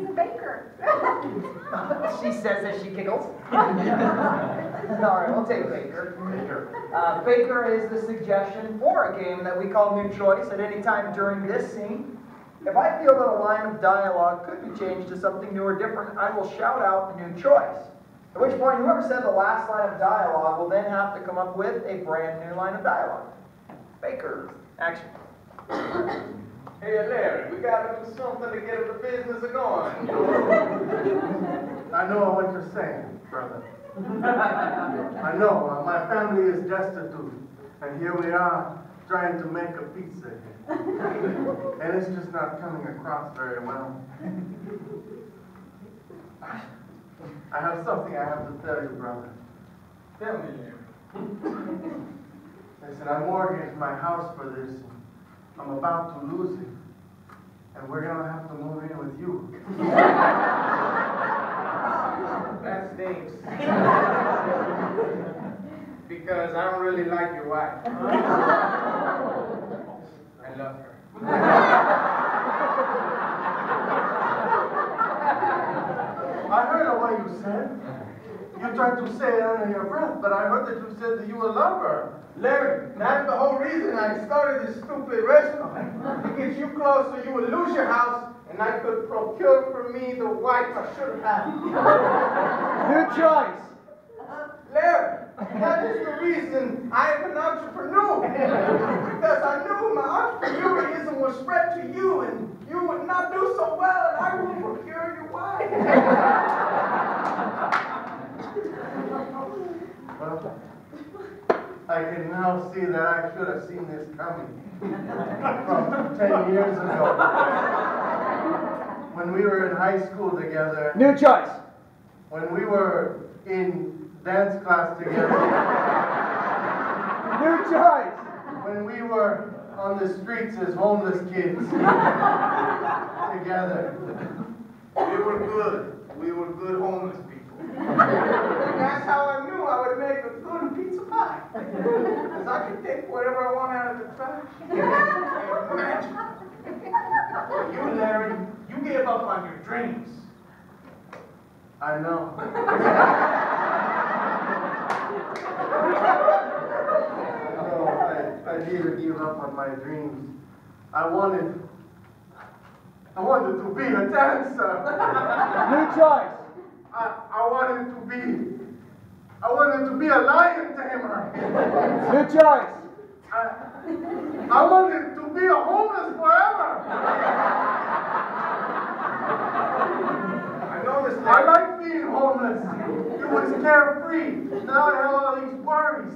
a baker. She says as she giggles. All right, we'll take Baker. Baker is the suggestion for a game that we call New Choice. At any time during this scene, if I feel that a line of dialogue could be changed to something new or different, I will shout out New Choice. At which point, whoever said the last line of dialogue will then have to come up with a brand new line of dialogue. Baker, action. Hey Larry, we gotta do something to get the business going. I know what you're saying, brother. I know, my family is destitute, and here we are trying to make a pizza here. And it's just not coming across very well. I have something I have to tell you, brother. Tell me, Larry. I said, I mortgaged my house for this. I'm about to lose it. And we're gonna have to move in with you. That stinks. Because I don't really like your wife. I love her. I heard what you said. You tried to say it under your breath, but I heard that you said that you will love her. Larry, that's the whole reason I started this stupid restaurant. To get you close so you would lose your house and I could procure for me the wife I should have had. Good choice. Larry, that is the reason I am an entrepreneur. Because I knew my entrepreneurism would spread to you and you would not do so well and I will procure your wife. Well, I can now see that I should have seen this coming from 10 years ago. When we were in high school together. New choice. When we were in dance class together. New choice. When we were on the streets as homeless kids. Together. We were good. We were good homeless people. And that's how I knew I would make a good pizza pie. Because I could take whatever I want out of the trash. Imagine. Well, you, Larry, you gave up on your dreams. I know. No, I didn't give up on my dreams. I wanted to be a dancer. New choice. I wanted to be a lion tamer. New choice. I wanted to be a homeless forever. I know this. I like being homeless. It was carefree. Now I have all these worries.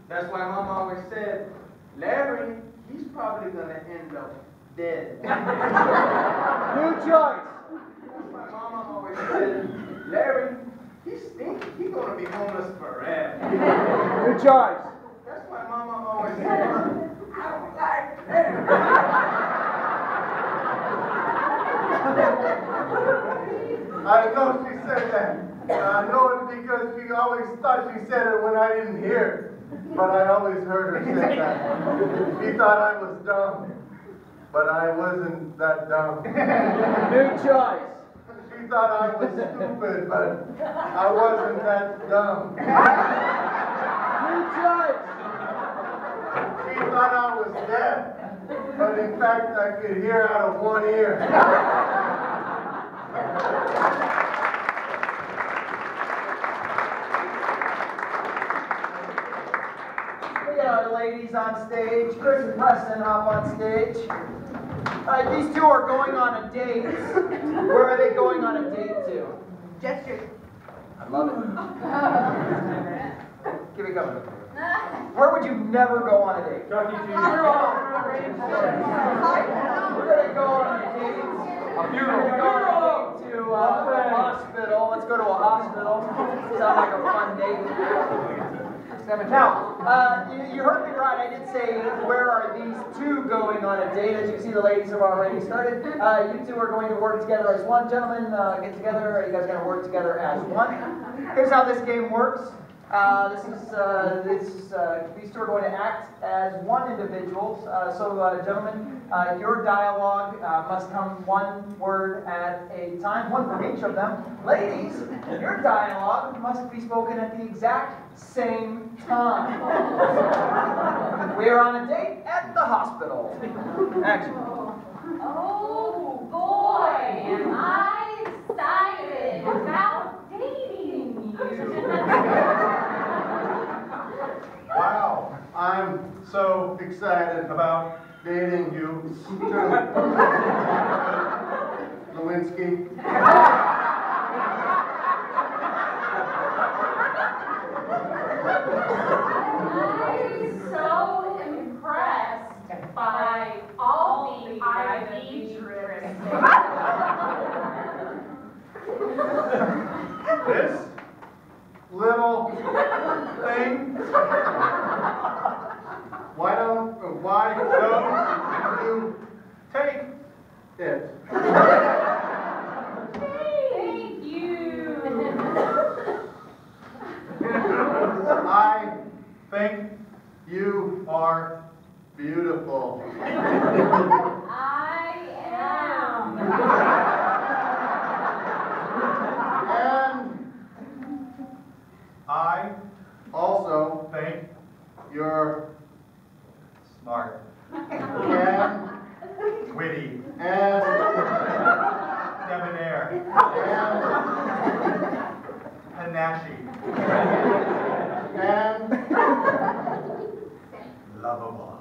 That's why Mama always said, Larry, he's probably going to end up dead. New choice. That's why Mama always said, Larry, he's stinky. He's going to be homeless forever. New choice. That's why Mama always said, I don't like Larry. I know she said that. I know it because she always thought she said it when I didn't hear it. But I always heard her say that. She thought I was dumb. But I wasn't that dumb. New choice. She thought I was stupid, but I wasn't that dumb. New choice. She thought I was deaf, but in fact I could hear out of one ear. We got our ladies on stage. Chris and Preston hop on stage. These two are going on a date. Where are they going on a date to? Gestures. I love it. Keep it going. Where would you never go on a date? Chuck E. Cheese. We're gonna go on a date. We're gonna go on a date to a hospital. Let's go to a hospital. Sounds like a fun date. Now, you heard me right. I did say, where are these two going on a date? As you see, the ladies have already started. You two are going to work together as one. Gentlemen, get together. Are you guys going to work together as one? Here's how this game works. These two are going to act as one individual. Gentlemen, your dialogue must come one word at a time, one from each of them. Ladies, your dialogue must be spoken at the exact same time. We are on a date at the hospital. Action. Oh boy, am I excited about dating you. Wow, I'm so excited about dating you too. Lewinsky. I'm so impressed by all the IV drips. This little Panache. And Lovable.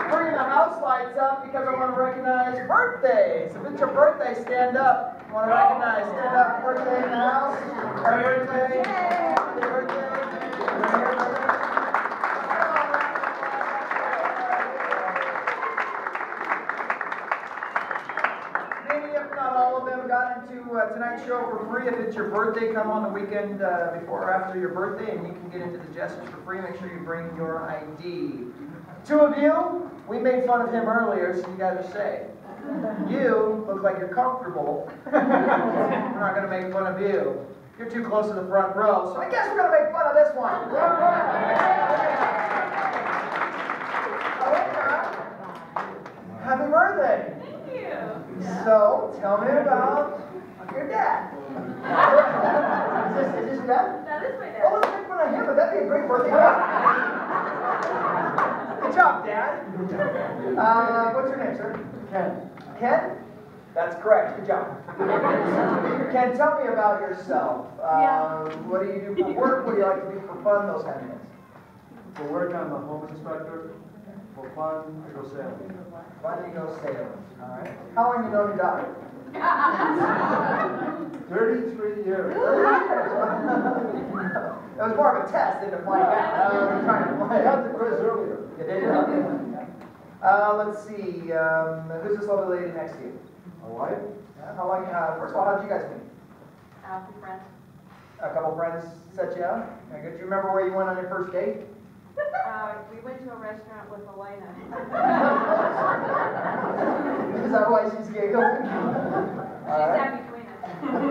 Bringing the house lights up because I want to recognize birthdays. If it's your birthday, stand up. I want to recognize, stand up, birthday in the house. Happy birthday. Happy birthday. Many, if not all of them, got into tonight's show for free. If it's your birthday, come on the weekend before or after your birthday, and you can get into the Jesters for free. Make sure you bring your ID. Two of you, we made fun of him earlier, so you guys are safe. You look like you're comfortable. We're not going to make fun of you. You're too close to the front row, so I guess we're going to make fun of this one. Happy birthday. Thank you. So, tell me about your dad. Is this your dad? That is my dad. Oh, let's make fun of him, but that'd be a great birthday present. Good job, Dad. What's your name, sir? Ken. Ken? That's correct. Good job. Ken, tell me about yourself. What do you do for work? What do you like to do for fun? Those kind of things. For work, I'm a home inspector. For fun, I go sailing. Why do you go sailing? All right. How long have you known your daughter? 33 years. It was more of a test than to find out. We're trying to I find had out. the quiz earlier. You did? Let's see. Who's this lovely lady next to you? My wife? How long? First of all, how did you guys meet? Happy friends. A couple friends set you up. Very good. Do you remember where you went on your first date? We went to a restaurant with Elena. Is that why she's giggling? She sat between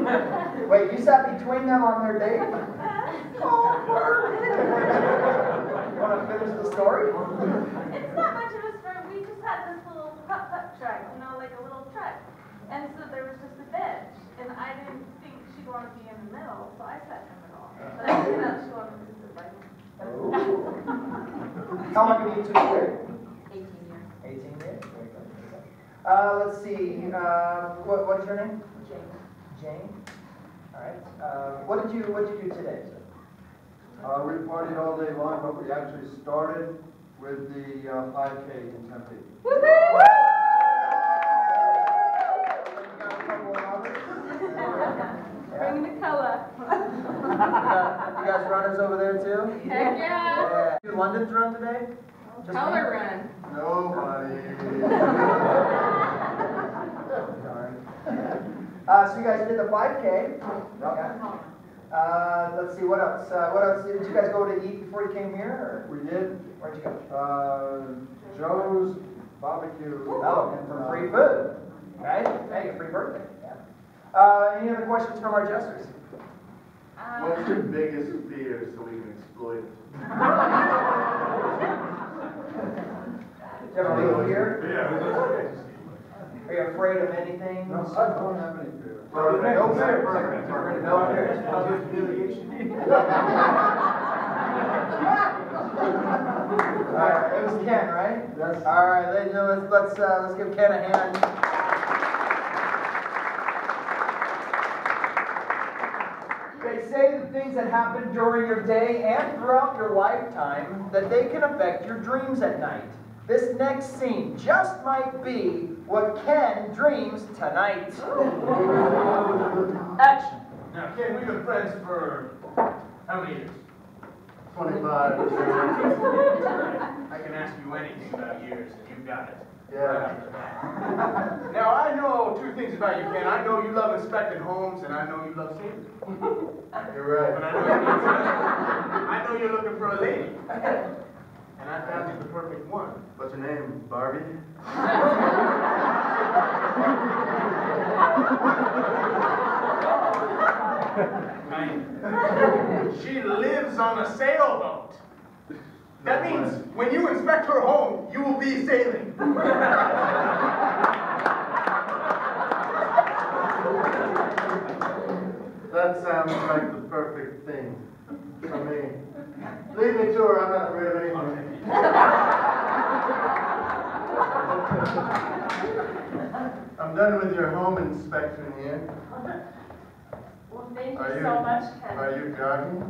us. Wait, you sat between them on their date? Oh, Bert. You want to finish the story? It's not much of a story. We just had this little putt-putt truck, like a little truck. And so there was just a bench. And I didn't think she'd want to be in the middle, so I sat in the middle. But I ended up she wanted to sit by me. How long have you two been married? 18 years. 18 years. Very good. Let's see. What is your name? Jane. Jane. All right. What did you do today, sir? We partied all day long, but we actually started with the 5K in Tempe. Bring the color. You guys runners over there too? Heck yeah. Do London's run today? Just Color me? run. Nobody. So you guys did the 5K. Okay. Let's see, what else? What else? Did you guys go to eat before you came here? We did Where'd you go? Joe's Barbecue. Oh, and for free food. Right? Hey, a free birthday. Yeah. Any other questions from our jesters? What's your biggest fear so we can exploit it? Do you have a big fear? Yeah. Are you afraid of anything? No, I don't have any fear. No fear. No fear. Alright, it was Ken, right? Yes. Alright, ladies and gentlemen, let's give Ken a hand. They say the things that happen during your day and throughout your lifetime that they can affect your dreams at night. This next scene just might be what Ken dreams tonight. Action. Now, Ken, we've been friends for how many years? 25. I can ask you anything about years, and you've got it. Yeah. Now, I know two things about you, Ken. I know you love inspecting homes, and I know you love sailing. You're right. But I know you're looking for a lady. And I found you the perfect one. What's your name, Barbie? She lives on a sailboat. That means when you inspect her home, you will be sailing. that sounds like the perfect thing for me. Lead me to her, I'm not afraid of anything. I'm done with your home inspection here. Well, thank Are you you- so much, Ken. Are you jogging?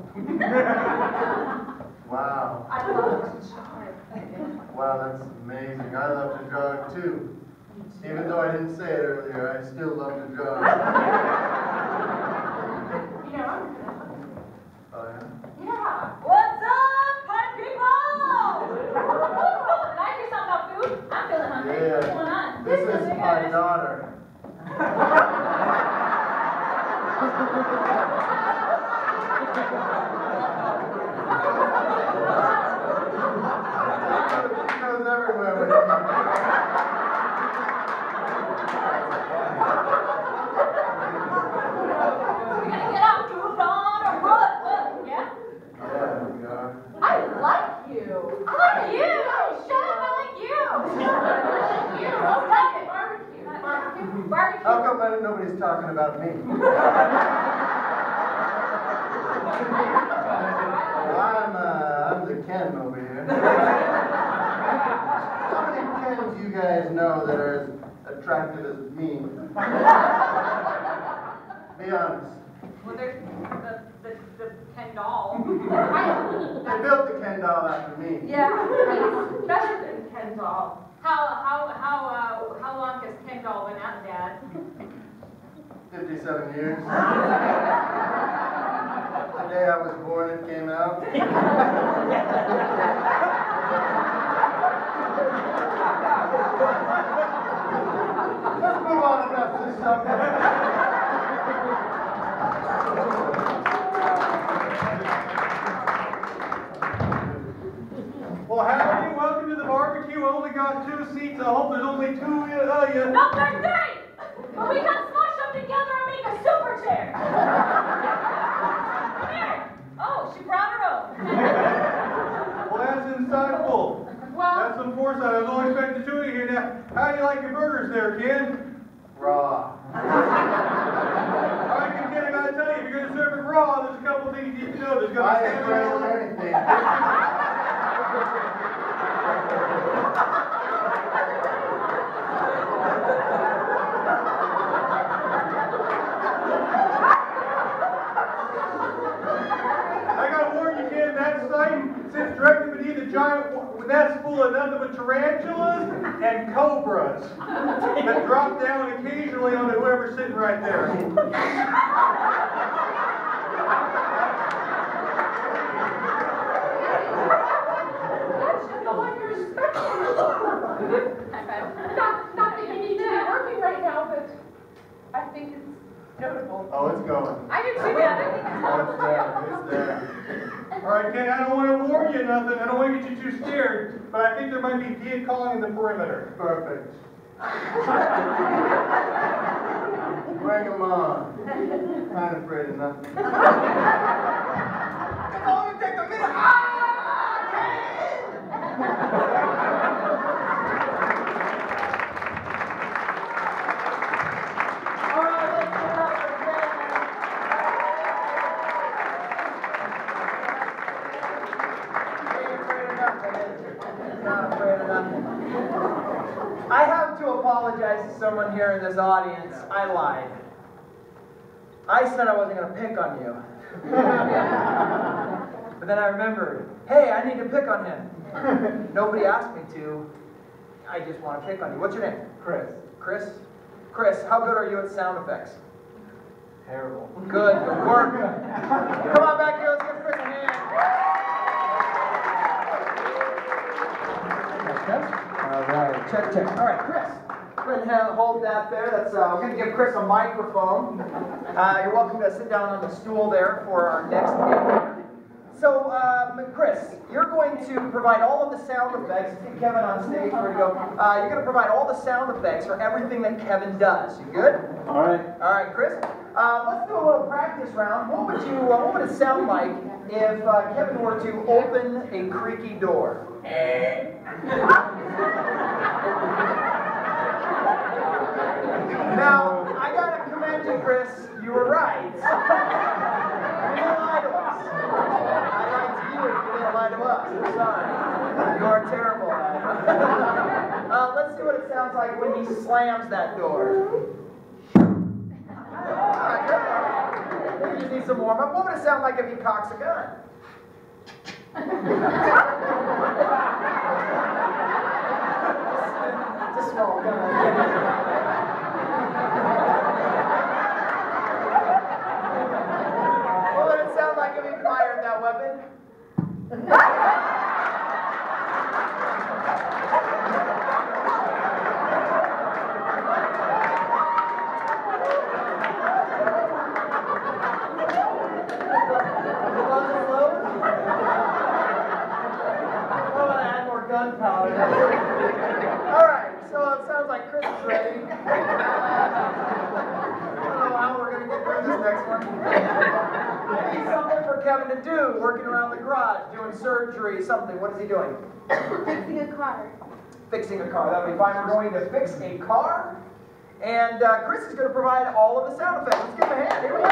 Wow. I love to jog. Wow, that's amazing. I love to jog too. Even though I didn't say it earlier, I still love to jog. You know, Oh, yeah? Yeah. What's up, party people? Did I do something about food? I'm feeling hungry. What's going on? This is my daughter. She goes everywhere with me. We're gonna get out food on a run. What? Yeah? Yeah, we are. I like you. I like you. Shut up. I like you. You. Okay. Barbecue. Barbecue. How come nobody's talking about me? I'm the Ken over here. How many Kens you guys know that are as attractive as me? Be honest. Well, there's the Ken doll. They built the Ken doll after me. Yeah, he's better than Ken doll. How long has Ken doll been out, Dad? 57 years. The day I was born, it came out. Let's move on and wrap this up. Well, howdy, welcome to the barbecue. Only got 2 seats. I hope there's only 2 of you. No, there's 3! But we can smush them together and make a super chair. Come here. Oh, she brought her own. Well, that's insightful. Well, That's some foresight. I was only expecting 2 of you here. Now, how do you like your burgers there, Ken? Raw. All right, Ken, I gotta tell you, if you're gonna serve it raw, there's a couple things you need to know. There's I gonna be ain't afraid of anything. I gotta warn you, Ken, that site sits directly beneath a giant nest full of nothing but tarantulas and cobras that drop down occasionally on whoever's sitting right there. That's just the one you're expecting. Not that you need to be working right now, but I think it's notable. Oh, it's going. I do too, Dad. I think it's Oh, it's there. It's there. All right, Ken, I don't want to warn you nothing. I don't want to get you too scared, but I think there might be Viet Cong in the perimeter. Perfect. Bring them on. Not afraid of nothing. It's only take a minute. All right, let's give it up for Ken. Ain't afraid of nothing, is he? Not afraid of nothing. I have to apologize to someone here in this audience. I lied. I said I wasn't going to pick on you. But then I remembered, hey, I need to pick on him. Nobody asked me to. I just want to pick on you. What's your name? Chris. Chris? Chris, how good are you at sound effects? Terrible. Good work. Come on back here, let's give Chris a hand. All right, check. All right, Chris. Go ahead and hold that there. That's we're going to give Chris a microphone. You're welcome to sit down on the stool there for our next game. So, Chris, you're going to provide all of the sound effects. Get Kevin on stage, ready to go. You're going to provide all the sound effects for everything that Kevin does. You good? All right. All right, Chris. Let's do a little practice round. What would it sound like if Kevin were to open a creaky door? Now, I gotta commend told you, Chris, you were right. You didn't lie to us. I lied to you, you didn't lie to us. I'm sorry. You are terrible at it. Let's see what it sounds like when he slams that door. You just need some warm up. What would it sound like if he cocks a gun? It's a small gun. What would it sound like if he fired that weapon? Gunpowder. All right, so it sounds like Chris is ready. I don't know how we're going to get through this next one. Maybe something for Kevin to do, working around the garage, doing surgery, something. What is he doing? Fixing a car. Fixing a car. That'll be fine. We're going to fix a car. And Chris is going to provide all of the sound effects. Let's give him a hand. Here we go.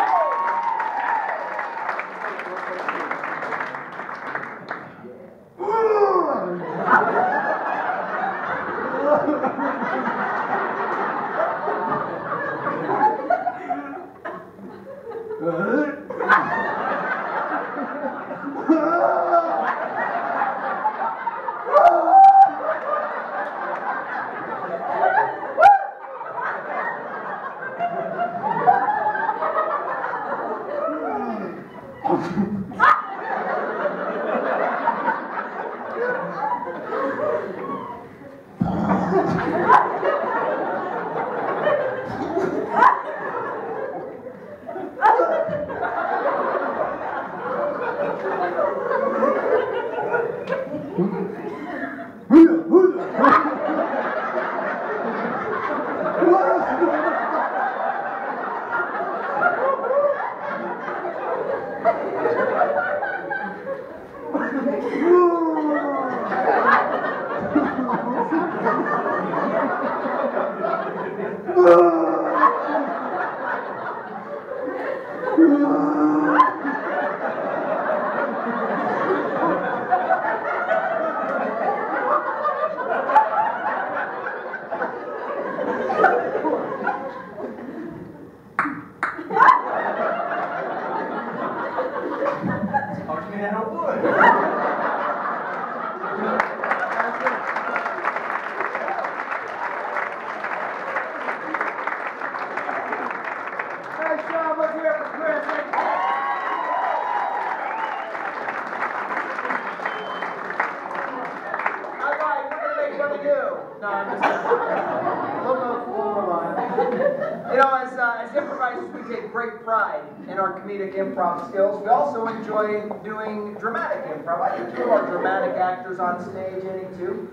Comedic improv skills. We also enjoy doing dramatic improv. I think two of our dramatic actors on stage, any two.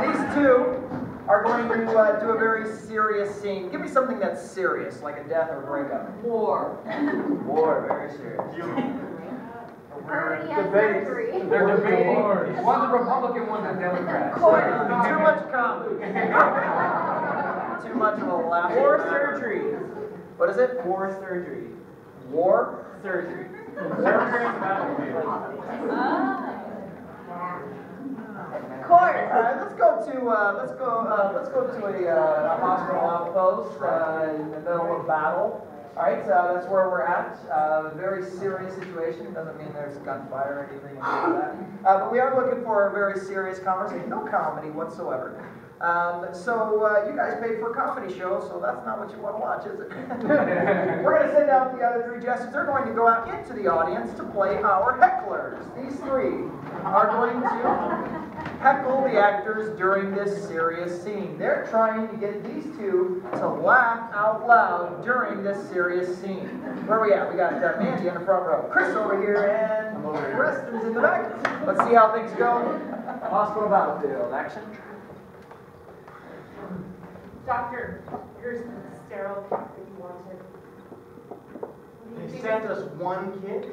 These two are going to do a very serious scene. Give me something that's serious, like a death or breakup. War. War, very serious. Debates. They're debating. One's a Republican, one's a Democrat. Too much comedy. Too much of a laugh. War surgery. What is it? War surgery. War surgery. Court. All right, let's go to a hospital outpost in the middle of battle. All right, that's where we're at. Very serious situation. Doesn't mean there's gunfire or anything like that. But we are looking for a very serious conversation. No comedy whatsoever. So you guys paid for a comedy show, so that's not what you want to watch, is it? We're going to send out the other three jesters. They're going to go out into the audience to play our hecklers. These three are going to heckle the actors during this serious scene. They're trying to get these two to laugh out loud during this serious scene. Where are we at? We got Mandy in the front row, Chris over here, and Preston's in the back. Let's see how things go. Hospital battlefield. Action. Doctor, here's the sterile kit that you wanted. They sent us one kit?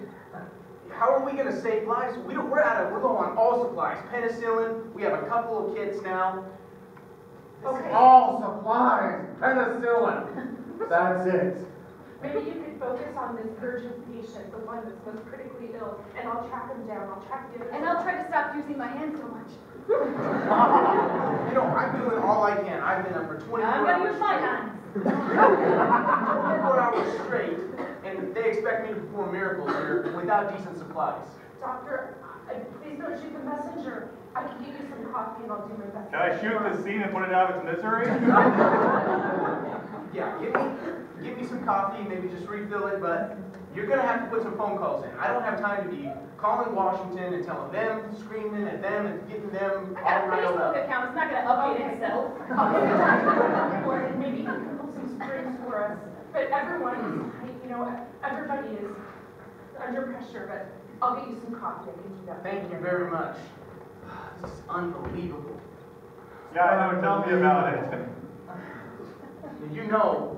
How are we going to save lives? We're low on all supplies. Penicillin, we have a couple of kits now. Okay. All supplies, penicillin. That's it. Maybe you could focus on this urgent patient, the one that's most critically ill, and I'll track him down. I'll track the other. And I'll try to stop using my hands so much. You know, I'm doing all I can. I've been up for 24 I'm hours gonna use my straight. hands. 24 hours straight, and they expect me to perform miracles here without decent supplies. Doctor, please don't shoot the messenger. I can get you some coffee and I'll do my best. Can I shoot the scene and put it out of its misery? Yeah, give me some coffee, maybe just refill it, but you're gonna have to put some phone calls in. I don't have time to be calling Washington and telling them, screaming at them, and getting them I all got a riled Facebook up. account, it's not gonna update itself. And maybe you can pull some strings for us. But everyone, you know, everybody is under pressure, but I'll get you some coffee. I can do that. Thank you very much. This is unbelievable. Yeah, I know, tell me about it. You know,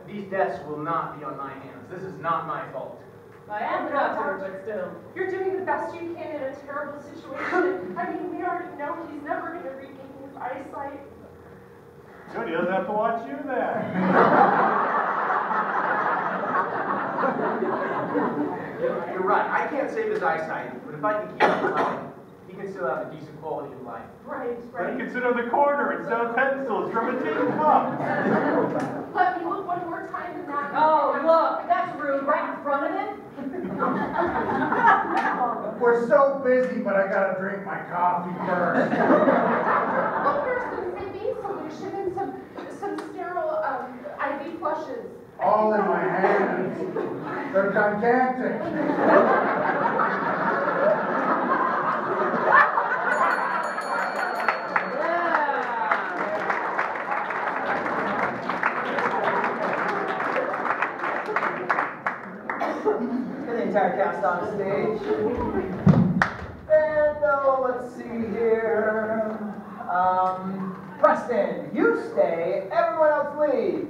these deaths will not be on my hands. This is not my fault. I am the doctor, but still. You're doing the best you can in a terrible situation. I mean, we already know he's never going to regain his eyesight. Good, he doesn't have to watch you then. You're right. I can't save his eyesight, but if I can keep him alive, he can still have a decent quality of life. Right, But right. he can sit on the corner and sell pencils from a tin cup. Let me look one more time and that. Oh, look, that's rude, right in front of him? We're so busy, but I gotta drink my coffee first. Oh, there's some saline solution and some sterile IV flushes. All in my hands. They're gigantic. Get the entire cast on stage. And let's see here. Preston, you stay. Everyone else leave.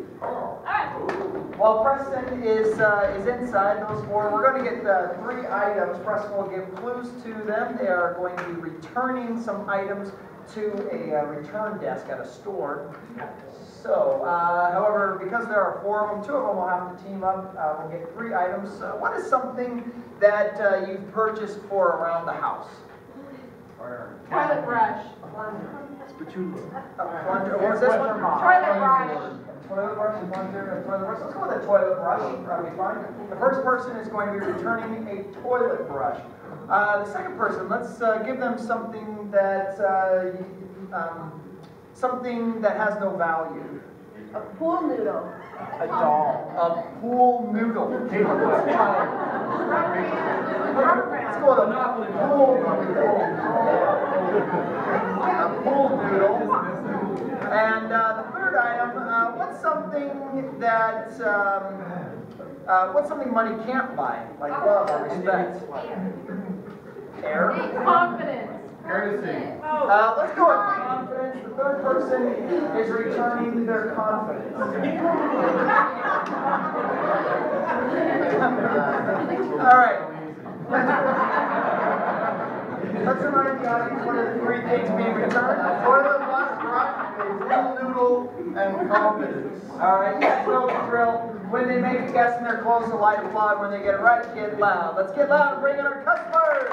While Preston is inside, those four, we're going to get 3 items. Preston will give clues to them. They are going to be returning some items to a return desk at a store. So, however, because there are 4 of them, 2 of them will have to team up. We'll get 3 items. What is something that you've purchased for around the house? Toilet brush. A plunger. What was this one? Toilet brush. Toilet brush, a plunger, a toilet brush. Let's go with a toilet brush. That'll be fine. The first person is going to be returning a toilet brush. The second person, let's give them something that has no value. A pool noodle. A doll. A pool noodle. Let's go with a pool noodle. A pool noodle. And the third item, what's something money can't buy, like love or respect? Air. Confidence. Let's go with confidence. The third person is returning their confidence. All right. Let's remind the audience what are the 3 things being returned. Toilet brush, a pool noodle, and confidence. All right, drill. When they make a guess in their clothes, a light applaud. When they get it right, get loud. Let's get loud and bring in our customers.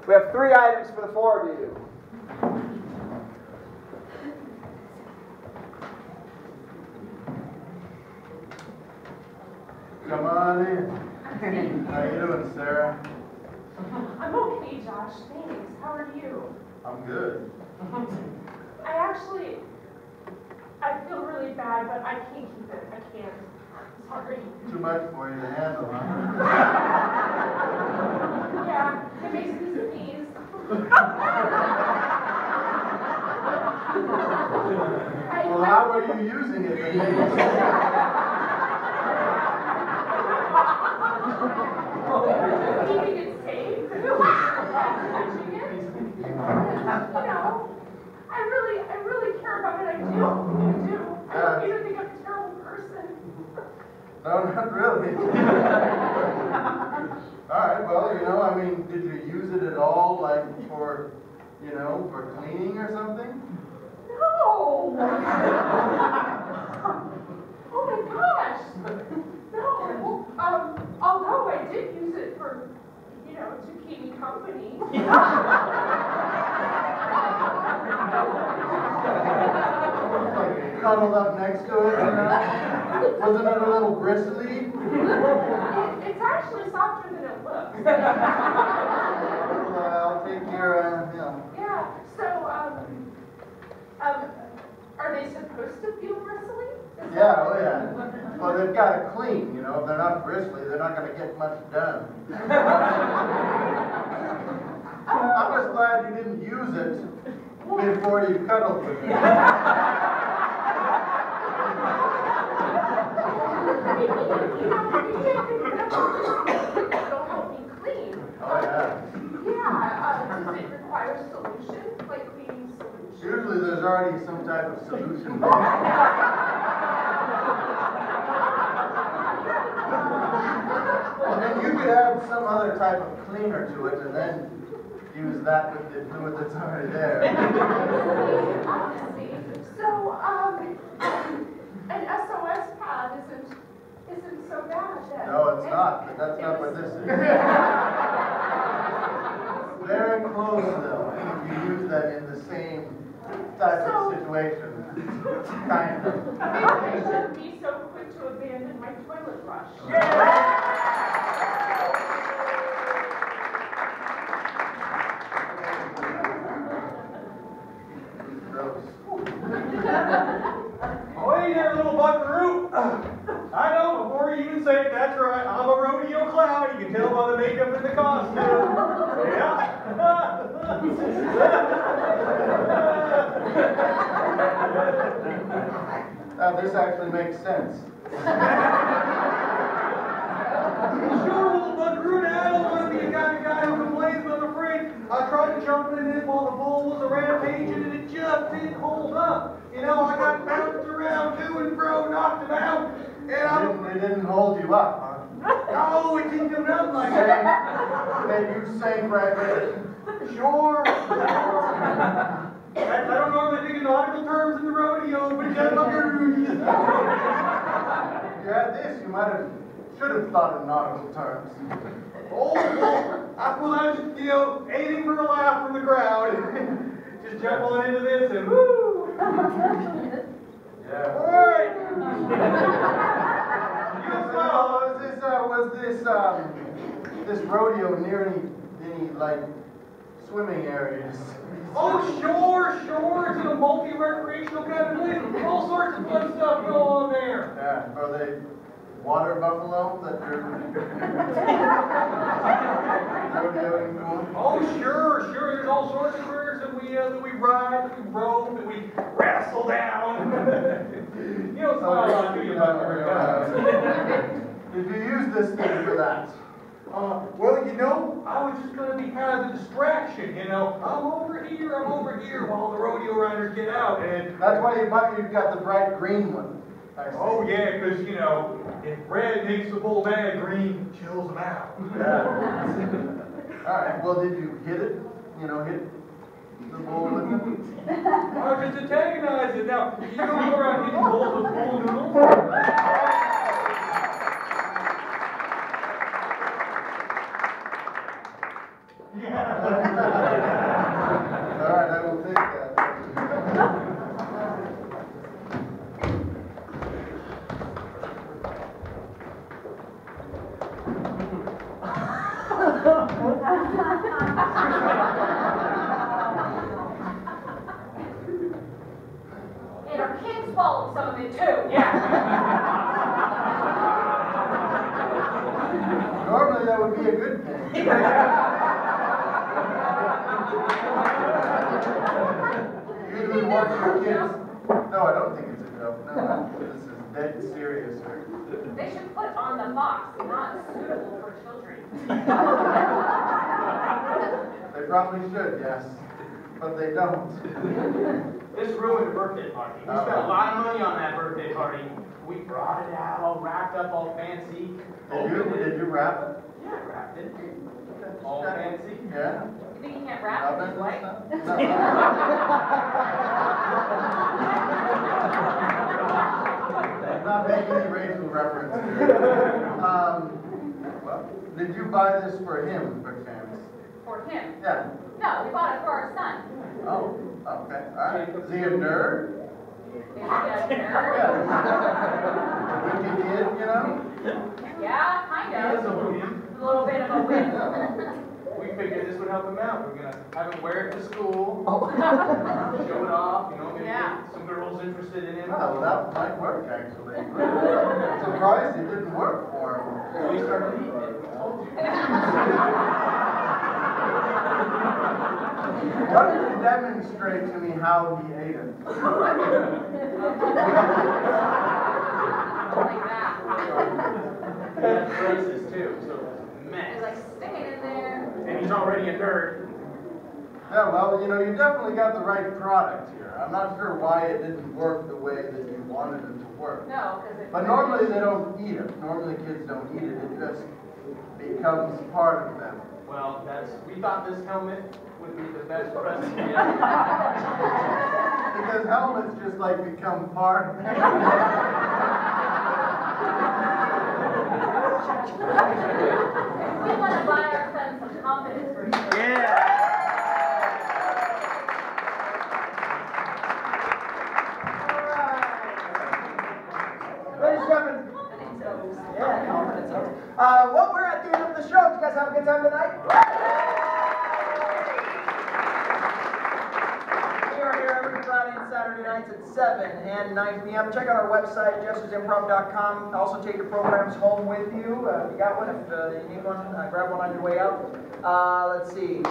We have 3 items for the 4 of you. Come on in. How you doing, Sarah? I'm okay, Josh. Thanks. How are you? I'm good. I feel really bad, but I can't keep it. I can't. Sorry. Too much for you to handle, huh? Yeah, it makes me sneeze. Well, how are you using it that made you say that? Keeping it safe. I really care about it. I do. I hope you don't think I'm a terrible person. No, not really. All right, well, I mean, did you use it at all, like, for You know, for cleaning or something? No! Oh my gosh! No, although I did use it for, you know, to keep me company. Like cuddled up next to it, you know? Wasn't it a little bristly? It's actually softer than it looks. Well, I'll take your, you know. Yeah, so, are they supposed to feel bristly? Yeah, oh yeah. Well, they've got to clean, you know. If they're not bristly, they're not going to get much done. I'm just glad you didn't use it before you cuddled with it. It'll help me clean. Oh yeah. Yeah, does it require solution, like cleaning solution? Usually there's already some type of solution. And then you could add some other type of cleaner to it and then use that with the fluid that's already there. I see. So, an SOS pad isn't so bad then? No, it's not, but that's not what this is. Very close though, if you use that in the same type of situation. Kind of. Maybe I shouldn't be so quick to abandon my toilet brush. Gross. Oh, hey there, little buckaroo. I know, before you even say it, that's right. I'm a rodeo clown. You can tell by the makeup and the costume. Yeah. This actually makes sense. Sure, little buckaroo, now I don't want to be the kind of guy who complains, but I'm afraid I tried jumping in it while the bull was a rampaging and it just didn't hold up. You know, I got bounced around to and fro, knocked him out, and It didn't hold you up, huh? No, it didn't do nothing like that. Then you sank right there. Sure. I don't normally think in nautical terms in the rodeo, but just buckaroo. If you had this, you should have thought in nautical terms. Oh, well, I was just, you know, aiming for a laugh from the crowd. Just jump on into this and woo! Yeah. All right. Was this rodeo near any like swimming areas? Oh, sure. It's in a multi-recreational kind of place. All sorts of fun stuff go on there. Yeah. Are they water buffalo that you're rodeoing for? Oh, sure. There's all sorts of birds that we ride, that we rope, that we wrestle down. You don't smile on do you, buckaroo? Did you use this thing for that? Well, you know, I was just going to be kind of a distraction, you know. I'm over here while the rodeo riders get out. And That's why you've got the bright green one. I see. oh, yeah, because, you know, if red makes the bull mad, green chills him out. Yeah. All right. Well, did you hit it? You know, hit the bull with it? I just antagonize it. Now, you don't go around hitting bulls with bull noodles. All right, I will take that. And our kids swallowed some of it too. Normally that would be a good thing. Usually watch your kids. No, I don't think it's a joke. No, this is dead serious. They should put on the box, not suitable for children. They probably should, yes. But they don't. This ruined the birthday party. We spent a lot of money on that birthday party. We brought it out all wrapped up, all fancy. Did you wrap it? Yeah, I wrapped it. All fancy. Yeah. The can't rap if you like. I'm not making any racial references. Well, did you buy this for him, perchance? For him? Yeah. No, we bought it for our son. Oh, okay, all right. Is he a nerd? Is he a nerd? Wimpy kid, you know? Yeah, kind He is a of. wimp. A little bit of a whip. We figured this would help him out. We're gonna have him wear it to school, Oh. show it off, you know, maybe Yeah. get some girls interested in him. Well, that might work, actually. I'm surprised it didn't work for him. We started eating it, we told you. Why don't you demonstrate to me how he ate it? Like that. He had braces too, so it was a He's mess. like sticking in there. And he's already a nerd. Yeah, well, you know, you definitely got the right product here. I'm not sure why it didn't work the way that you wanted it to work. No, because it's. But normally they don't eat it. Normally kids don't eat it. It just becomes part of them. Well, we thought this helmet would be the best present yet. Because helmets just like become part of them. We want to buy our son some confidence for sure. Ladies and gentlemen, yeah, confidence. Well, we're at the end of the show. Did you guys have a good time tonight? We are here every Friday and Saturday nights at 7 and 9 p.m. Check out our website, jestersimprov.com. Also take your programs home with you. If you got one, if you need one, grab one on your way out. Let's see.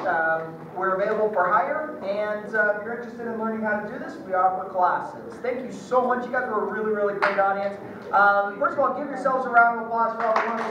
We're available for hire, and if you're interested in learning how to do this, we offer classes. Thank you so much. You guys were a really, really great audience. First of all, give yourselves a round of applause for all the wonderful